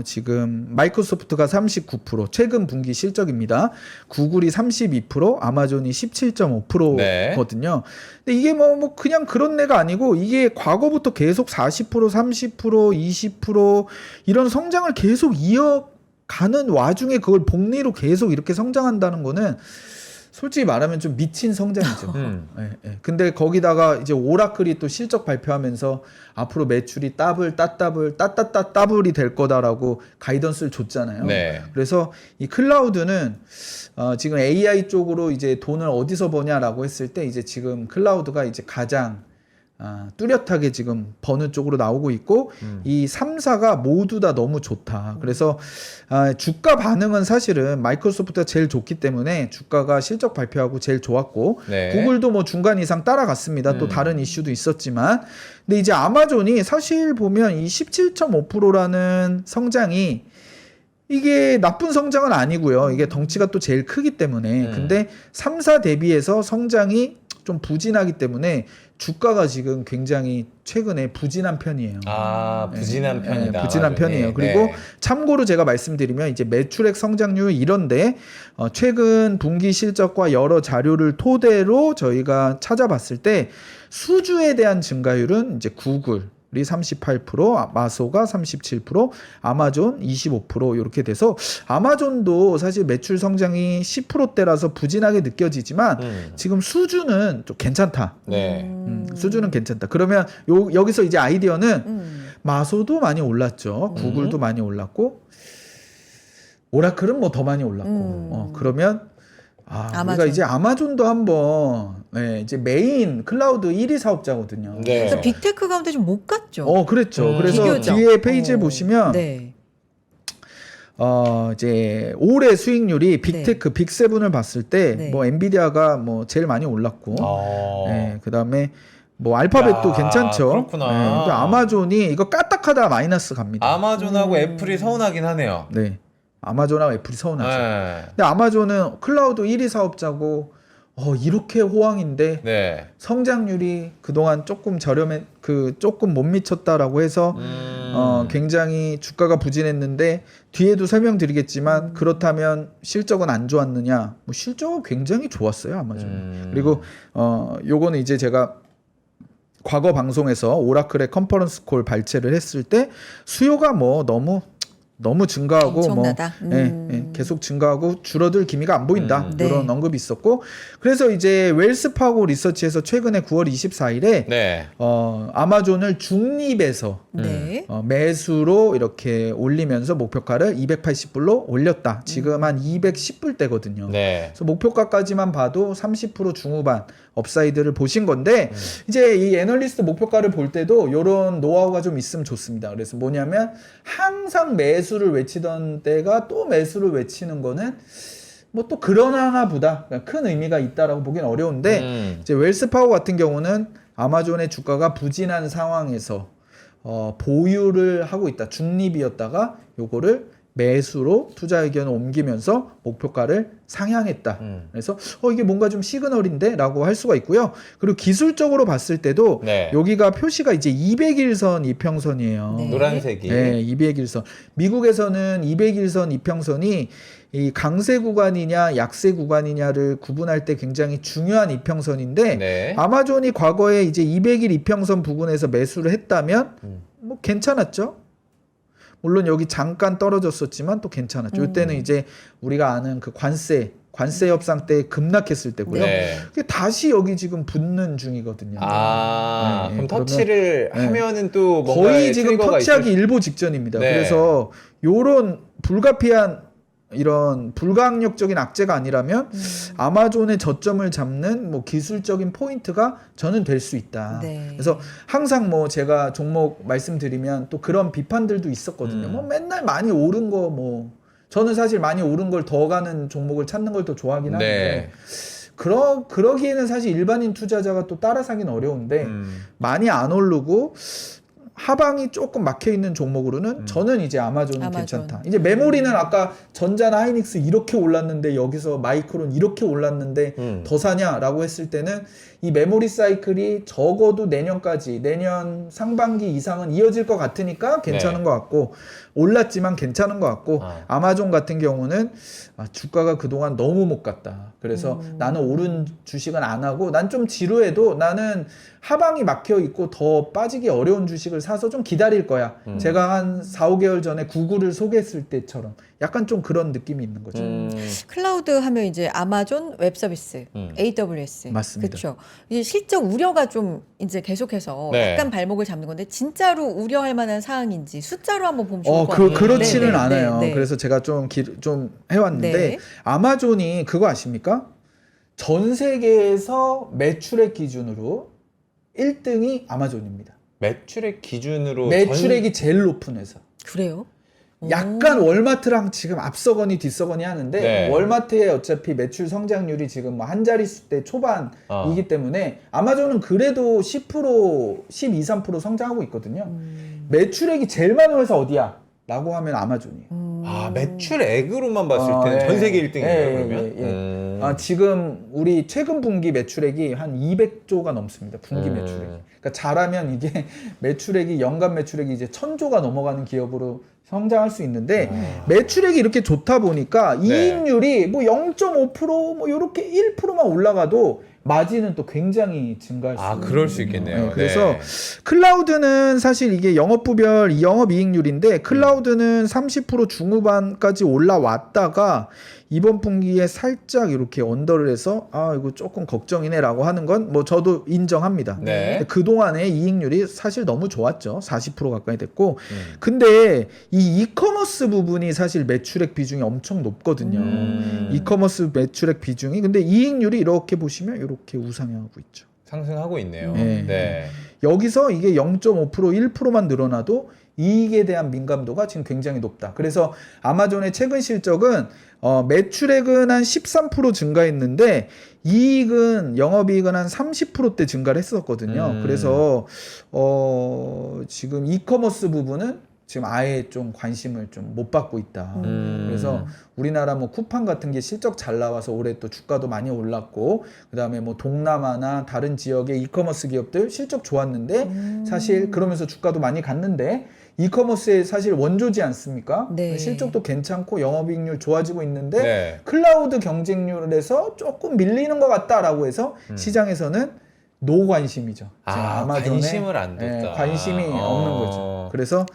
지금 마이크로소프트가 39%, 최근 분기 실적입니다. 구글이 32%, 아마존이 17.5%거든요. 근데 이게 뭐 그냥 그런 애가 아니고 이게 과거부터 계속 40%, 30%, 20% 이런 성장을 계속 이어가는 와중에 그걸 복리로 계속 이렇게 성장한다는 거는 솔직히 말하면 좀 미친 성장이죠. 예, 예. 근데 거기다가 이제 오라클이 또 실적 발표하면서 앞으로 매출이 따블이 될 거다라고 가이던스를 줬잖아요. 네. 그래서 이 클라우드는 지금 AI 쪽으로 이제 돈을 어디서 버냐라고 했을 때 이제 지금 클라우드가 이제 가장 뚜렷하게 지금 버는 쪽으로 나오고 있고 이 3사가 모두 다 너무 좋다. 그래서 주가 반응은 사실은 마이크로소프트가 제일 좋기 때문에 주가가 실적 발표하고 제일 좋았고 네. 구글도 뭐 중간 이상 따라갔습니다. 또 다른 이슈도 있었지만 근데 이제 아마존이 사실 보면 이 17.5%라는 성장이 이게 나쁜 성장은 아니고요. 이게 덩치가 또 제일 크기 때문에 근데 3사 대비해서 성장이 좀 부진하기 때문에 주가가 지금 굉장히 최근에 부진한 편이에요. 부진한 편이다. 부진한 편이에요. 그리고 참고로 제가 말씀드리면 이제 매출액 성장률 이런데 최근 분기 실적과 여러 자료를 토대로 저희가 찾아봤을 때 수주에 대한 증가율은 이제 구글이 38%, 마소가 37%, 아마존 25% 이렇게 돼서 아마존도 사실 매출 성장이 10%대라서 부진하게 느껴지지만 지금 수주는 좀 괜찮다. 네. 수주는 괜찮다. 그러면 여기서 이제 아이디어는 마소도 많이 올랐죠. 구글도 많이 올랐고 오라클은 뭐 더 많이 올랐고 그러면 우리가 아마존. 이제 아마존도 한번 이제 메인 클라우드 1위 사업자거든요. 네. 그래서 빅테크 가운데 좀 못 갔죠. 그랬죠. 그래서 비교적. 뒤에 페이지에 보시면 네. 이제 올해 수익률이 빅테크 빅7을 봤을 때 네. 뭐 엔비디아가 뭐 제일 많이 올랐고 네. 그다음에 뭐 알파벳도 야, 괜찮죠. 그렇구나. 근데 아마존이 이거 까딱하다 마이너스 갑니다. 아마존하고 애플이 서운하긴 하네요. 네. 아마존하고 애플이 서운하죠. 네. 근데 아마존은 클라우드 1위 사업자고 이렇게 호황인데 네. 성장률이 그동안 조금 조금 못 미쳤다라고 해서 굉장히 주가가 부진했는데 뒤에도 설명드리겠지만 그렇다면 실적은 안 좋았느냐? 뭐 실적은 굉장히 좋았어요, 아마존. 그리고 요거는 이제 제가 과거 방송에서 오라클의 컨퍼런스 콜 발췌를 했을 때 수요가 뭐 너무 증가하고 엄청나다. 계속 증가하고 줄어들 기미가 안 보인다. 네. 이런 언급이 있었고 그래서 이제 웰스파고 리서치에서 최근에 9월 24일에 네. 아마존을 중립에서 네. 매수로 이렇게 올리면서 목표가를 280불로 올렸다. 지금 한 210불대거든요. 네. 그래서 목표가까지만 봐도 30% 중후반 업사이드를 보신 건데 이제 이 애널리스트 목표가를 볼 때도 이런 노하우가 좀 있으면 좋습니다. 그래서 뭐냐면 항상 매수를 외치던 때가 또 매수를 외치는 거는 뭐 또 그러나 보다 큰 의미가 있다라고 보기는 어려운데 이제 웰스파고 같은 경우는 아마존의 주가가 부진한 상황에서 보유를 하고 있다. 중립이었다가 요거를 매수로 투자 의견을 옮기면서 목표가를 상향했다. 그래서 이게 뭔가 좀 시그널인데 라고 할 수가 있고요. 그리고 기술적으로 봤을 때도 네. 여기가 표시가 이제 200일선 이평선이에요. 네. 노란색이. 네, 200일선. 미국에서는 200일선 이평선이 이 강세 구간이냐 약세 구간이냐를 구분할 때 굉장히 중요한 이평선인데 네. 아마존이 과거에 이제 200일 이평선 부근에서 매수를 했다면 뭐 괜찮았죠. 물론 여기 잠깐 떨어졌었지만 또 괜찮았죠. 이때는 이제 우리가 아는 그 관세 협상 때 급락했을 때고요. 네. 그게 다시 여기 지금 붙는 중이거든요. 그럼 그러면- 터치를 하면은 또 뭔가 거의 지금 터치하기 일보 직전입니다. 네. 그래서 요런 불가피한 이런 불가항력적인 악재가 아니라면 아마존의 저점을 잡는 뭐 기술적인 포인트가 저는 될 수 있다. 네. 그래서 항상 뭐 제가 종목 말씀드리면 또 그런 비판들도 있었거든요. 뭐 맨날 많이 오른 거 뭐 저는 사실 많이 오른 걸 더 가는 종목을 찾는 걸 더 좋아하긴 하는데 그러기에는 사실 일반인 투자자가 또 따라 사기는 어려운데 많이 안 오르고 하방이 조금 막혀 있는 종목으로는 저는 이제 아마존은 아마존. 괜찮다. 이제 메모리는 아까 전자나 하이닉스 이렇게 올랐는데 여기서 마이크론 이렇게 올랐는데 더 사냐라고 했을 때는 이 메모리 사이클이 적어도 내년까지 내년 상반기 이상은 이어질 것 같으니까 괜찮은 네. 것 같고 올랐지만 괜찮은 것 같고 아마존 같은 경우는 주가가 그동안 너무 못 갔다. 그래서 나는 오른 주식은 안 하고 난 좀 지루해도 나는 하방이 막혀 있고 더 빠지기 어려운 주식을 사서 좀 기다릴 거야. 제가 한 4, 5개월 전에 구글을 소개했을 때처럼 약간 좀 그런 느낌이 있는 거죠. 클라우드 하면 이제 아마존 웹 서비스, AWS. 맞습니다. 그렇죠. 이제 실적 우려가 좀 이제 계속해서 네. 약간 발목을 잡는 건데 진짜로 우려할 만한 사항인지 숫자로 한번 보면 좋을 것 같아요. 그렇지는 네, 네, 않아요. 네, 네. 그래서 제가 좀 해왔는데 네. 아마존이 그거 아십니까? 전 세계에서 매출액 기준으로 1등이 아마존입니다. 매출액 기준으로 매출액이 제일 높은 회사. 그래요? 약간 월마트랑 지금 앞서거니 뒤서거니 하는데 네. 월마트의 어차피 매출 성장률이 지금 뭐 한 자릿수대 초반이기 때문에 아마존은 그래도 10%, 12, 13% 성장하고 있거든요. 매출액이 제일 많은 회사 어디야? 라고 하면 아마존이에요. 매출액으로만 봤을 때는 전 세계 1등이에요, 그러면? 지금 우리 최근 분기 매출액이 한 200조가 넘습니다. 분기 매출액이. 그러니까 잘하면 이게 매출액이 연간 매출액이 이제 1000조가 넘어가는 기업으로 성장할 수 있는데 매출액이 이렇게 좋다 보니까 이익률이 뭐 0.5%뭐 이렇게 1%만 올라가도 마진은 또 굉장히 증가할 수 있는. 그럴 수 있겠네요. 그래서 네. 클라우드는 사실 이게 영업부별 영업이익률인데 클라우드는 30% 중후반까지 올라왔다가 이번 분기에 살짝 이렇게 언더를 해서 이거 조금 걱정이네라고 하는 건 뭐 저도 인정합니다. 네. 근데 그동안의 이익률이 사실 너무 좋았죠. 40% 가까이 됐고 근데 이 이커머스 부분이 사실 매출액 비중이 엄청 높거든요. 이커머스 매출액 비중이 근데 이익률이 이렇게 보시면 이렇게 우상향하고 있죠. 상승하고 있네요. 네. 네. 여기서 이게 0.5% 1%만 늘어나도 이익에 대한 민감도가 지금 굉장히 높다. 그래서 아마존의 최근 실적은 매출액은 한 13% 증가했는데 이익은 영업이익은 한 30%대 증가를 했었거든요. 그래서 지금 이커머스 부분은 지금 아예 좀 관심을 좀 못 받고 있다. 그래서 우리나라 뭐 쿠팡 같은 게 실적 잘 나와서 올해 또 주가도 많이 올랐고 그다음에 뭐 동남아나 다른 지역의 이커머스 기업들 실적 좋았는데 사실 그러면서 주가도 많이 갔는데 이커머스의 사실 원조지 않습니까? 네. 실적도 괜찮고 영업이익률 좋아지고 있는데 네. 클라우드 경쟁률에서 조금 밀리는 것 같다라고 해서 시장에서는 노관심이죠. 아마존에 관심을 안 뒀다. 관심이 없는 거죠. 그래서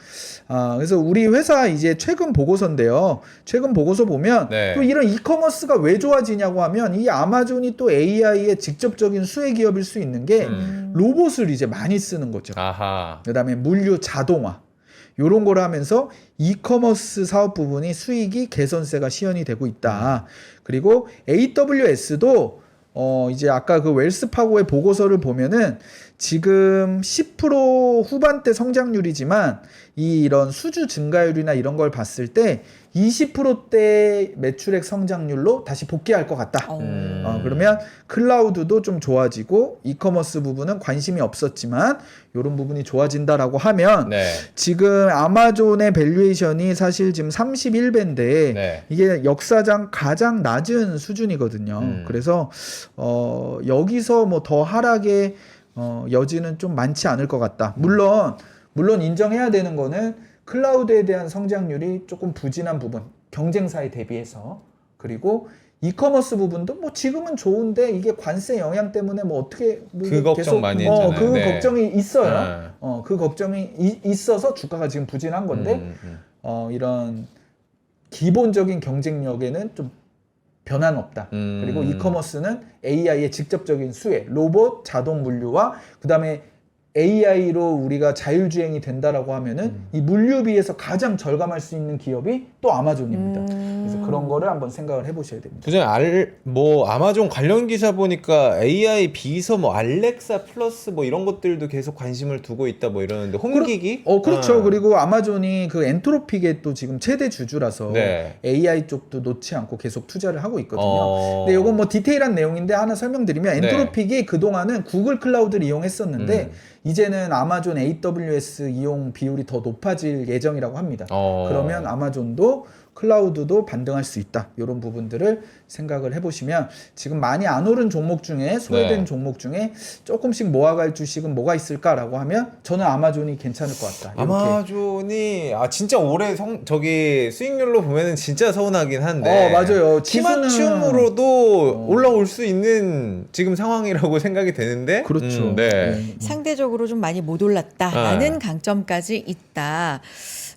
우리 회사 이제 최근 보고서인데요. 최근 보고서 보면 네. 또 이런 이커머스가 왜 좋아지냐고 하면 이 아마존이 또 AI의 직접적인 수혜 기업일 수 있는 게 로봇을 이제 많이 쓰는 거죠. 아하. 그다음에 물류 자동화 요런 걸 하면서 이커머스 사업 부분이 수익이 개선세가 시현이 되고 있다. 그리고 AWS도 이제 아까 그 웰스파고의 보고서를 보면은 지금 10% 후반대 성장률이지만 이런 수주 증가율이나 이런 걸 봤을 때 20%대 매출액 성장률로 다시 복귀할 것 같다. 그러면 클라우드도 좀 좋아지고 이커머스 부분은 관심이 없었지만 이런 부분이 좋아진다라고 하면 네. 지금 아마존의 밸류에이션이 사실 지금 31배인데 네. 이게 역사상 가장 낮은 수준이거든요. 그래서 여기서 뭐 더 하락의 여지는 좀 많지 않을 것 같다. 물론 인정해야 되는 거는 클라우드에 대한 성장률이 조금 부진한 부분, 경쟁사에 대비해서 그리고 이커머스 부분도 뭐 지금은 좋은데 이게 관세 영향 때문에 뭐 어떻게 그 걱정 많이 했잖아요. 그 네. 걱정이 있어요. 그 걱정이 있어서 주가가 지금 부진한 건데 이런 기본적인 경쟁력에는 좀 변화는 없다. 그리고 이커머스는 AI의 직접적인 수혜, 로봇, 자동 물류와 그다음에 AI로 우리가 자율주행이 된다라고 하면은 이 물류비에서 가장 절감할 수 있는 기업이 또 아마존입니다. 그래서 그런 거를 한번 생각을 해보셔야 됩니다. 부장님 아마존 관련 기사 보니까 AI 비서 뭐 알렉사 플러스 뭐 이런 것들도 계속 관심을 두고 있다 뭐 이러는데 홈기기? 그렇죠. 그리고 아마존이 그 엔트로픽의 또 지금 최대 주주라서 네. AI 쪽도 놓지 않고 계속 투자를 하고 있거든요. 근데 이건 뭐 디테일한 내용인데 하나 설명드리면 엔트로픽이 그동안은 구글 클라우드를 이용했었는데 이제는 아마존 AWS 이용 비율이 더 높아질 예정이라고 합니다. 그러면 아마존도 클라우드도 반등할 수 있다. 이런 부분들을 생각을 해보시면 지금 많이 안 오른 종목 중에 소외된 네. 종목 중에 조금씩 모아갈 주식은 뭐가 있을까라고 하면 저는 아마존이 괜찮을 것 같다. 이렇게. 아마존이 진짜 올해 저기 수익률로 보면은 진짜 서운하긴 한데 맞아요. 키맞춤으로도 올라올 수 있는 지금 상황이라고 생각이 되는데 그렇죠. 네. 상대적으로 좀 많이 못 올랐다라는 강점까지 있다.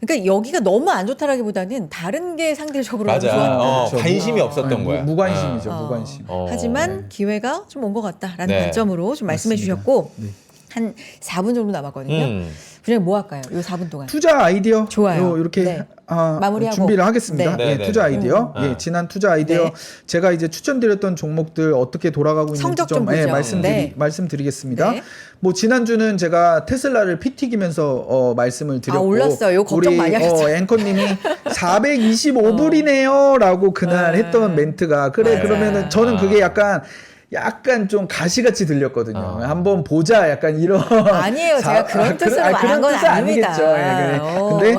그러니까 여기가 너무 안 좋다라기보다는 다른 게 상대적으로 맞아. 좋았다. 그렇죠. 관심이 없었던 거야. 무관심이죠. 어. 무관심. 하지만 기회가 좀 온 것 같다라는 네. 관점으로 좀 말씀해 맞습니다. 주셨고 네. 한 4분 정도 남았거든요. 그냥 뭐 할까요? 요 4분 동안. 투자 아이디어 좋아요. 이렇게 네. 마무리하고. 준비를 하겠습니다. 네. 네, 투자 네. 아이디어. 네. 지난 투자 아이디어 네. 제가 이제 추천드렸던 종목들 어떻게 돌아가고 있는지 성적 좀 보죠. 네. 말씀드리겠습니다. 네. 뭐 지난주는 제가 테슬라를 피 튀기면서 말씀을 드렸고 올랐어요. 이거 걱정 많이 하셨죠. 앵커님이 425불이네요라고 그날 했던 멘트가 그래 맞아요. 그러면은 저는 그게 약간 좀 가시같이 들렸거든요. 한번 보자 약간 이런 아니에요. 제가 그런 뜻으로 말한 건 뜻은 아닙니다. 아니겠죠. 그래. 근데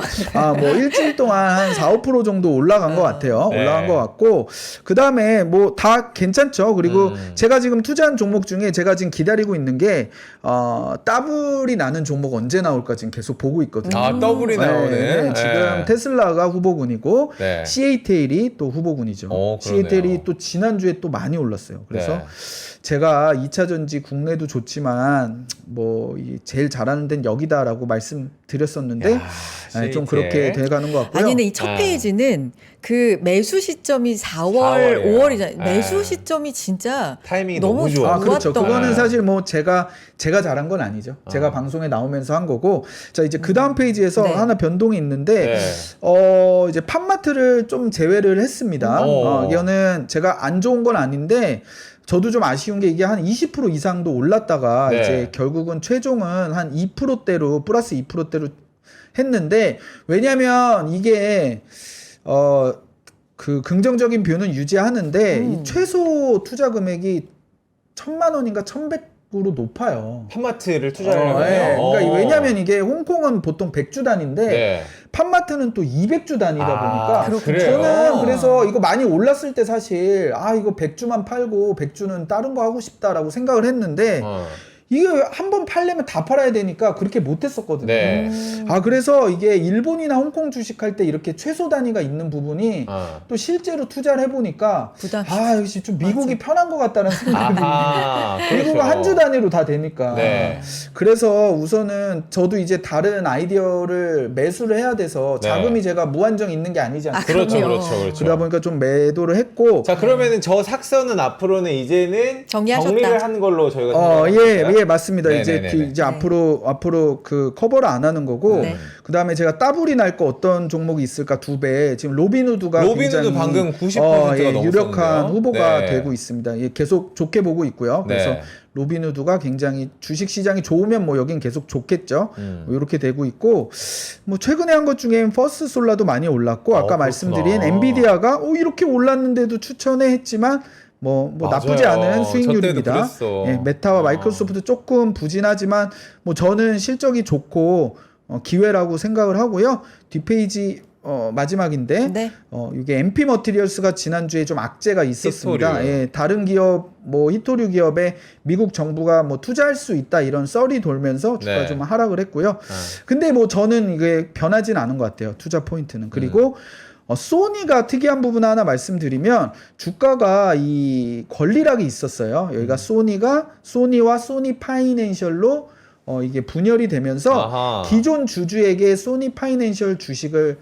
뭐 일주일 동안 한 4-5% 정도 올라간 것 같아요. 네. 올라간 것 같고 그 다음에 뭐 다 괜찮죠. 그리고 제가 지금 투자한 종목 중에 제가 지금 기다리고 있는 게 더블이 나는 종목 언제 나올까 지금 계속 보고 있거든요. 더블이 나오네. 지금 테슬라가 후보군이고 네. CATL이 또 후보군이죠. 그러네요. CATL이 또 지난주에 또 많이 올랐어요. 그래서 네. 제가 2차 전지 국내도 좋지만 뭐 제일 잘하는 데는 여기다라고 말씀드렸었는데 좀 그렇게 돼가는 것 같고요. 아니 근데 이 첫 페이지는 그 매수 시점이 4월, 4월이에요. 5월이잖아요. 매수 시점이 진짜 타이밍이 너무 좋아. 그렇죠. 좋았던 그거는 네. 사실 뭐 제가 잘한 건 아니죠. 제가 방송에 나오면서 한 거고. 자, 이제 그 다음 페이지에서 네. 하나 변동이 있는데, 이제 팜마트를 좀 제외를 했습니다. 이거는 제가 안 좋은 건 아닌데, 저도 좀 아쉬운 게 이게 한 20% 이상도 올랐다가 네. 이제 결국은 최종은 한 2%대로 플러스 2%대로 했는데, 왜냐면 이게 그 긍정적인 뷰는 유지하는데 이 최소 투자 금액이 1,000만 원인가 1,100으로 높아요. 팜마트를 투자하려고 네. 그러니까 왜냐면 이게 홍콩은 보통 100주 단위인데 네. 팜마트는 또 200주 단위다 보니까 그렇군요. 저는 그래서 이거 많이 올랐을 때 사실 이거 100주만 팔고 100주는 다른 거 하고 싶다라고 생각을 했는데 이게 한 번 팔려면 다 팔아야 되니까 그렇게 못했었거든요. 네. 그래서 이게 일본이나 홍콩 주식할 때 이렇게 최소 단위가 있는 부분이 또 실제로 투자를 해보니까 부담이 역시 좀 미국이 편한 것 같다는 생각이 미국은 그렇죠. 한 주 단위로 다 되니까. 네. 그래서 우선은 저도 이제 다른 아이디어를 매수를 해야 돼서 네. 자금이 제가 무한정 있는 게 아니지 않습니까? 그렇죠, 그럼요. 그렇죠. 그러다 보니까 좀 매도를 했고. 자, 그러면은 저 삭선은 앞으로는 이제는 정리하셨다. 정리를 하는 걸로 저희가 예, 맞습니다. 네네네네. 이제 앞으로 그 커버를 안 하는 거고. 네. 그다음에 제가 더블이 날 거 어떤 종목이 있을까 2배. 지금 로빈후드가 로빈후드 굉장히 방금 90%가 유력한 넘었었는데요. 후보가 네. 되고 있습니다. 계속 좋게 보고 있고요. 그래서 네. 로빈후드가 굉장히 주식 시장이 좋으면 뭐 여긴 계속 좋겠죠. 이렇게 되고 있고 뭐 최근에 한 것 중에 퍼스트솔라도 많이 올랐고 아까 그렇구나. 말씀드린 엔비디아가 이렇게 올랐는데도 추천해 했지만 뭐 나쁘지 맞아요. 않은 저 수익률입니다. 때도 그랬어. 메타와 마이크로소프트 조금 부진하지만 뭐 저는 실적이 좋고 기회라고 생각을 하고요. 뒷페이지 마지막인데 네. 이게 MP 머티리얼스가 지난주에 좀 악재가 있었습니다. 히토류. 다른 기업 뭐 히토류 기업에 미국 정부가 뭐 투자할 수 있다 이런 썰이 돌면서 주가 네. 좀 하락을 했고요. 근데 뭐 저는 이게 변하진 않은 것 같아요. 투자 포인트는. 그리고 소니가 특이한 부분 하나 말씀드리면 주가가 이 권리락이 있었어요. 여기가 소니와 소니 파이낸셜로 이게 분열이 되면서 아하. 기존 주주에게 소니 파이낸셜 주식을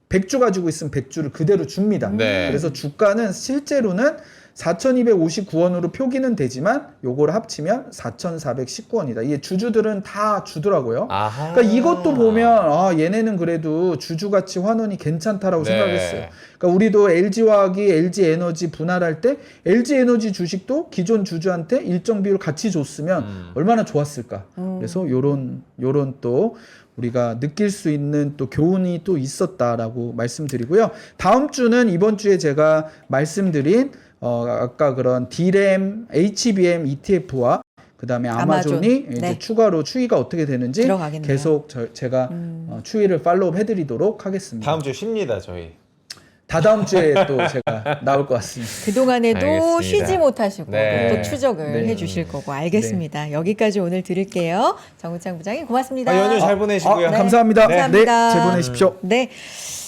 100주 가지고 있으면 100주를 그대로 줍니다. 네. 그래서 주가는 실제로는 4,259원으로 표기는 되지만 요걸 합치면 4,419원이다. 이게 주주들은 다 주더라고요. 아하. 그러니까 이것도 보면 얘네는 그래도 주주 가치 환원이 괜찮다라고 네. 생각했어요. 그러니까 우리도 LG화학이 LG에너지 분할할 때 LG에너지 주식도 기존 주주한테 일정 비율 같이 줬으면 얼마나 좋았을까. 그래서 요런 또 우리가 느낄 수 있는 또 교훈이 또 있었다라고 말씀드리고요. 다음 주는 이번 주에 제가 말씀드린 아까 그런 D램, HBM ETF와 그다음에 아마존. 아마존이 이제 네. 추가로 추이가 어떻게 되는지 들어가겠네요. 계속 제가 추이를 팔로우 해드리도록 하겠습니다. 다음 주에 쉽니다 저희. 다다음 주에 또 제가 나올 것 같습니다. 그동안에도 알겠습니다. 쉬지 못하시고 네. 또 추적을 네. 해주실 거고 알겠습니다. 여기까지 오늘 들을게요. 정우창 부장님 고맙습니다. 연휴 잘 보내시고요. 감사합니다. 네. 네, 감사합니다. 재보내십시오. 네.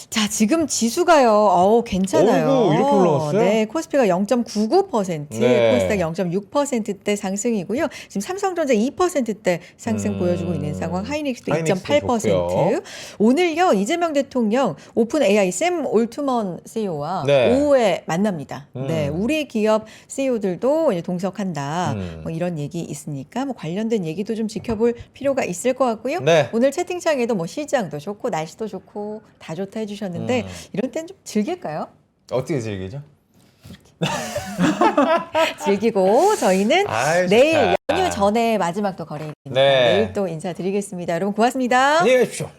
자, 지금 지수가요. 괜찮아요. 어이구, 이렇게 올라갔어요? 네, 코스피가 0.99%, 네. 코스닥 0.6%대 상승이고요. 지금 삼성전자 2%대 상승 보여주고 있는 상황, 하이닉스도 하이닉스 2.8%. 좋고요. 오늘요, 이재명 대통령 오픈 AI 샘 올트먼 CEO와 네. 오후에 만납니다. 음. 네, 우리 기업 CEO들도 이제 동석한다. 음. 뭐 이런 얘기 있으니까 뭐 관련된 얘기도 좀 지켜볼 필요가 있을 것 같고요. 네. 오늘 채팅창에도 뭐 시장도 좋고 날씨도 좋고 다 좋다 해주셨는데 이런 때는 좀 즐길까요? 어떻게 즐기죠? 즐기고 저희는 아이, 내일 좋다. 연휴 전에 마지막 또 거래일이니까 네. 내일 또 인사드리겠습니다. 여러분 고맙습니다. 안녕히 가십시오.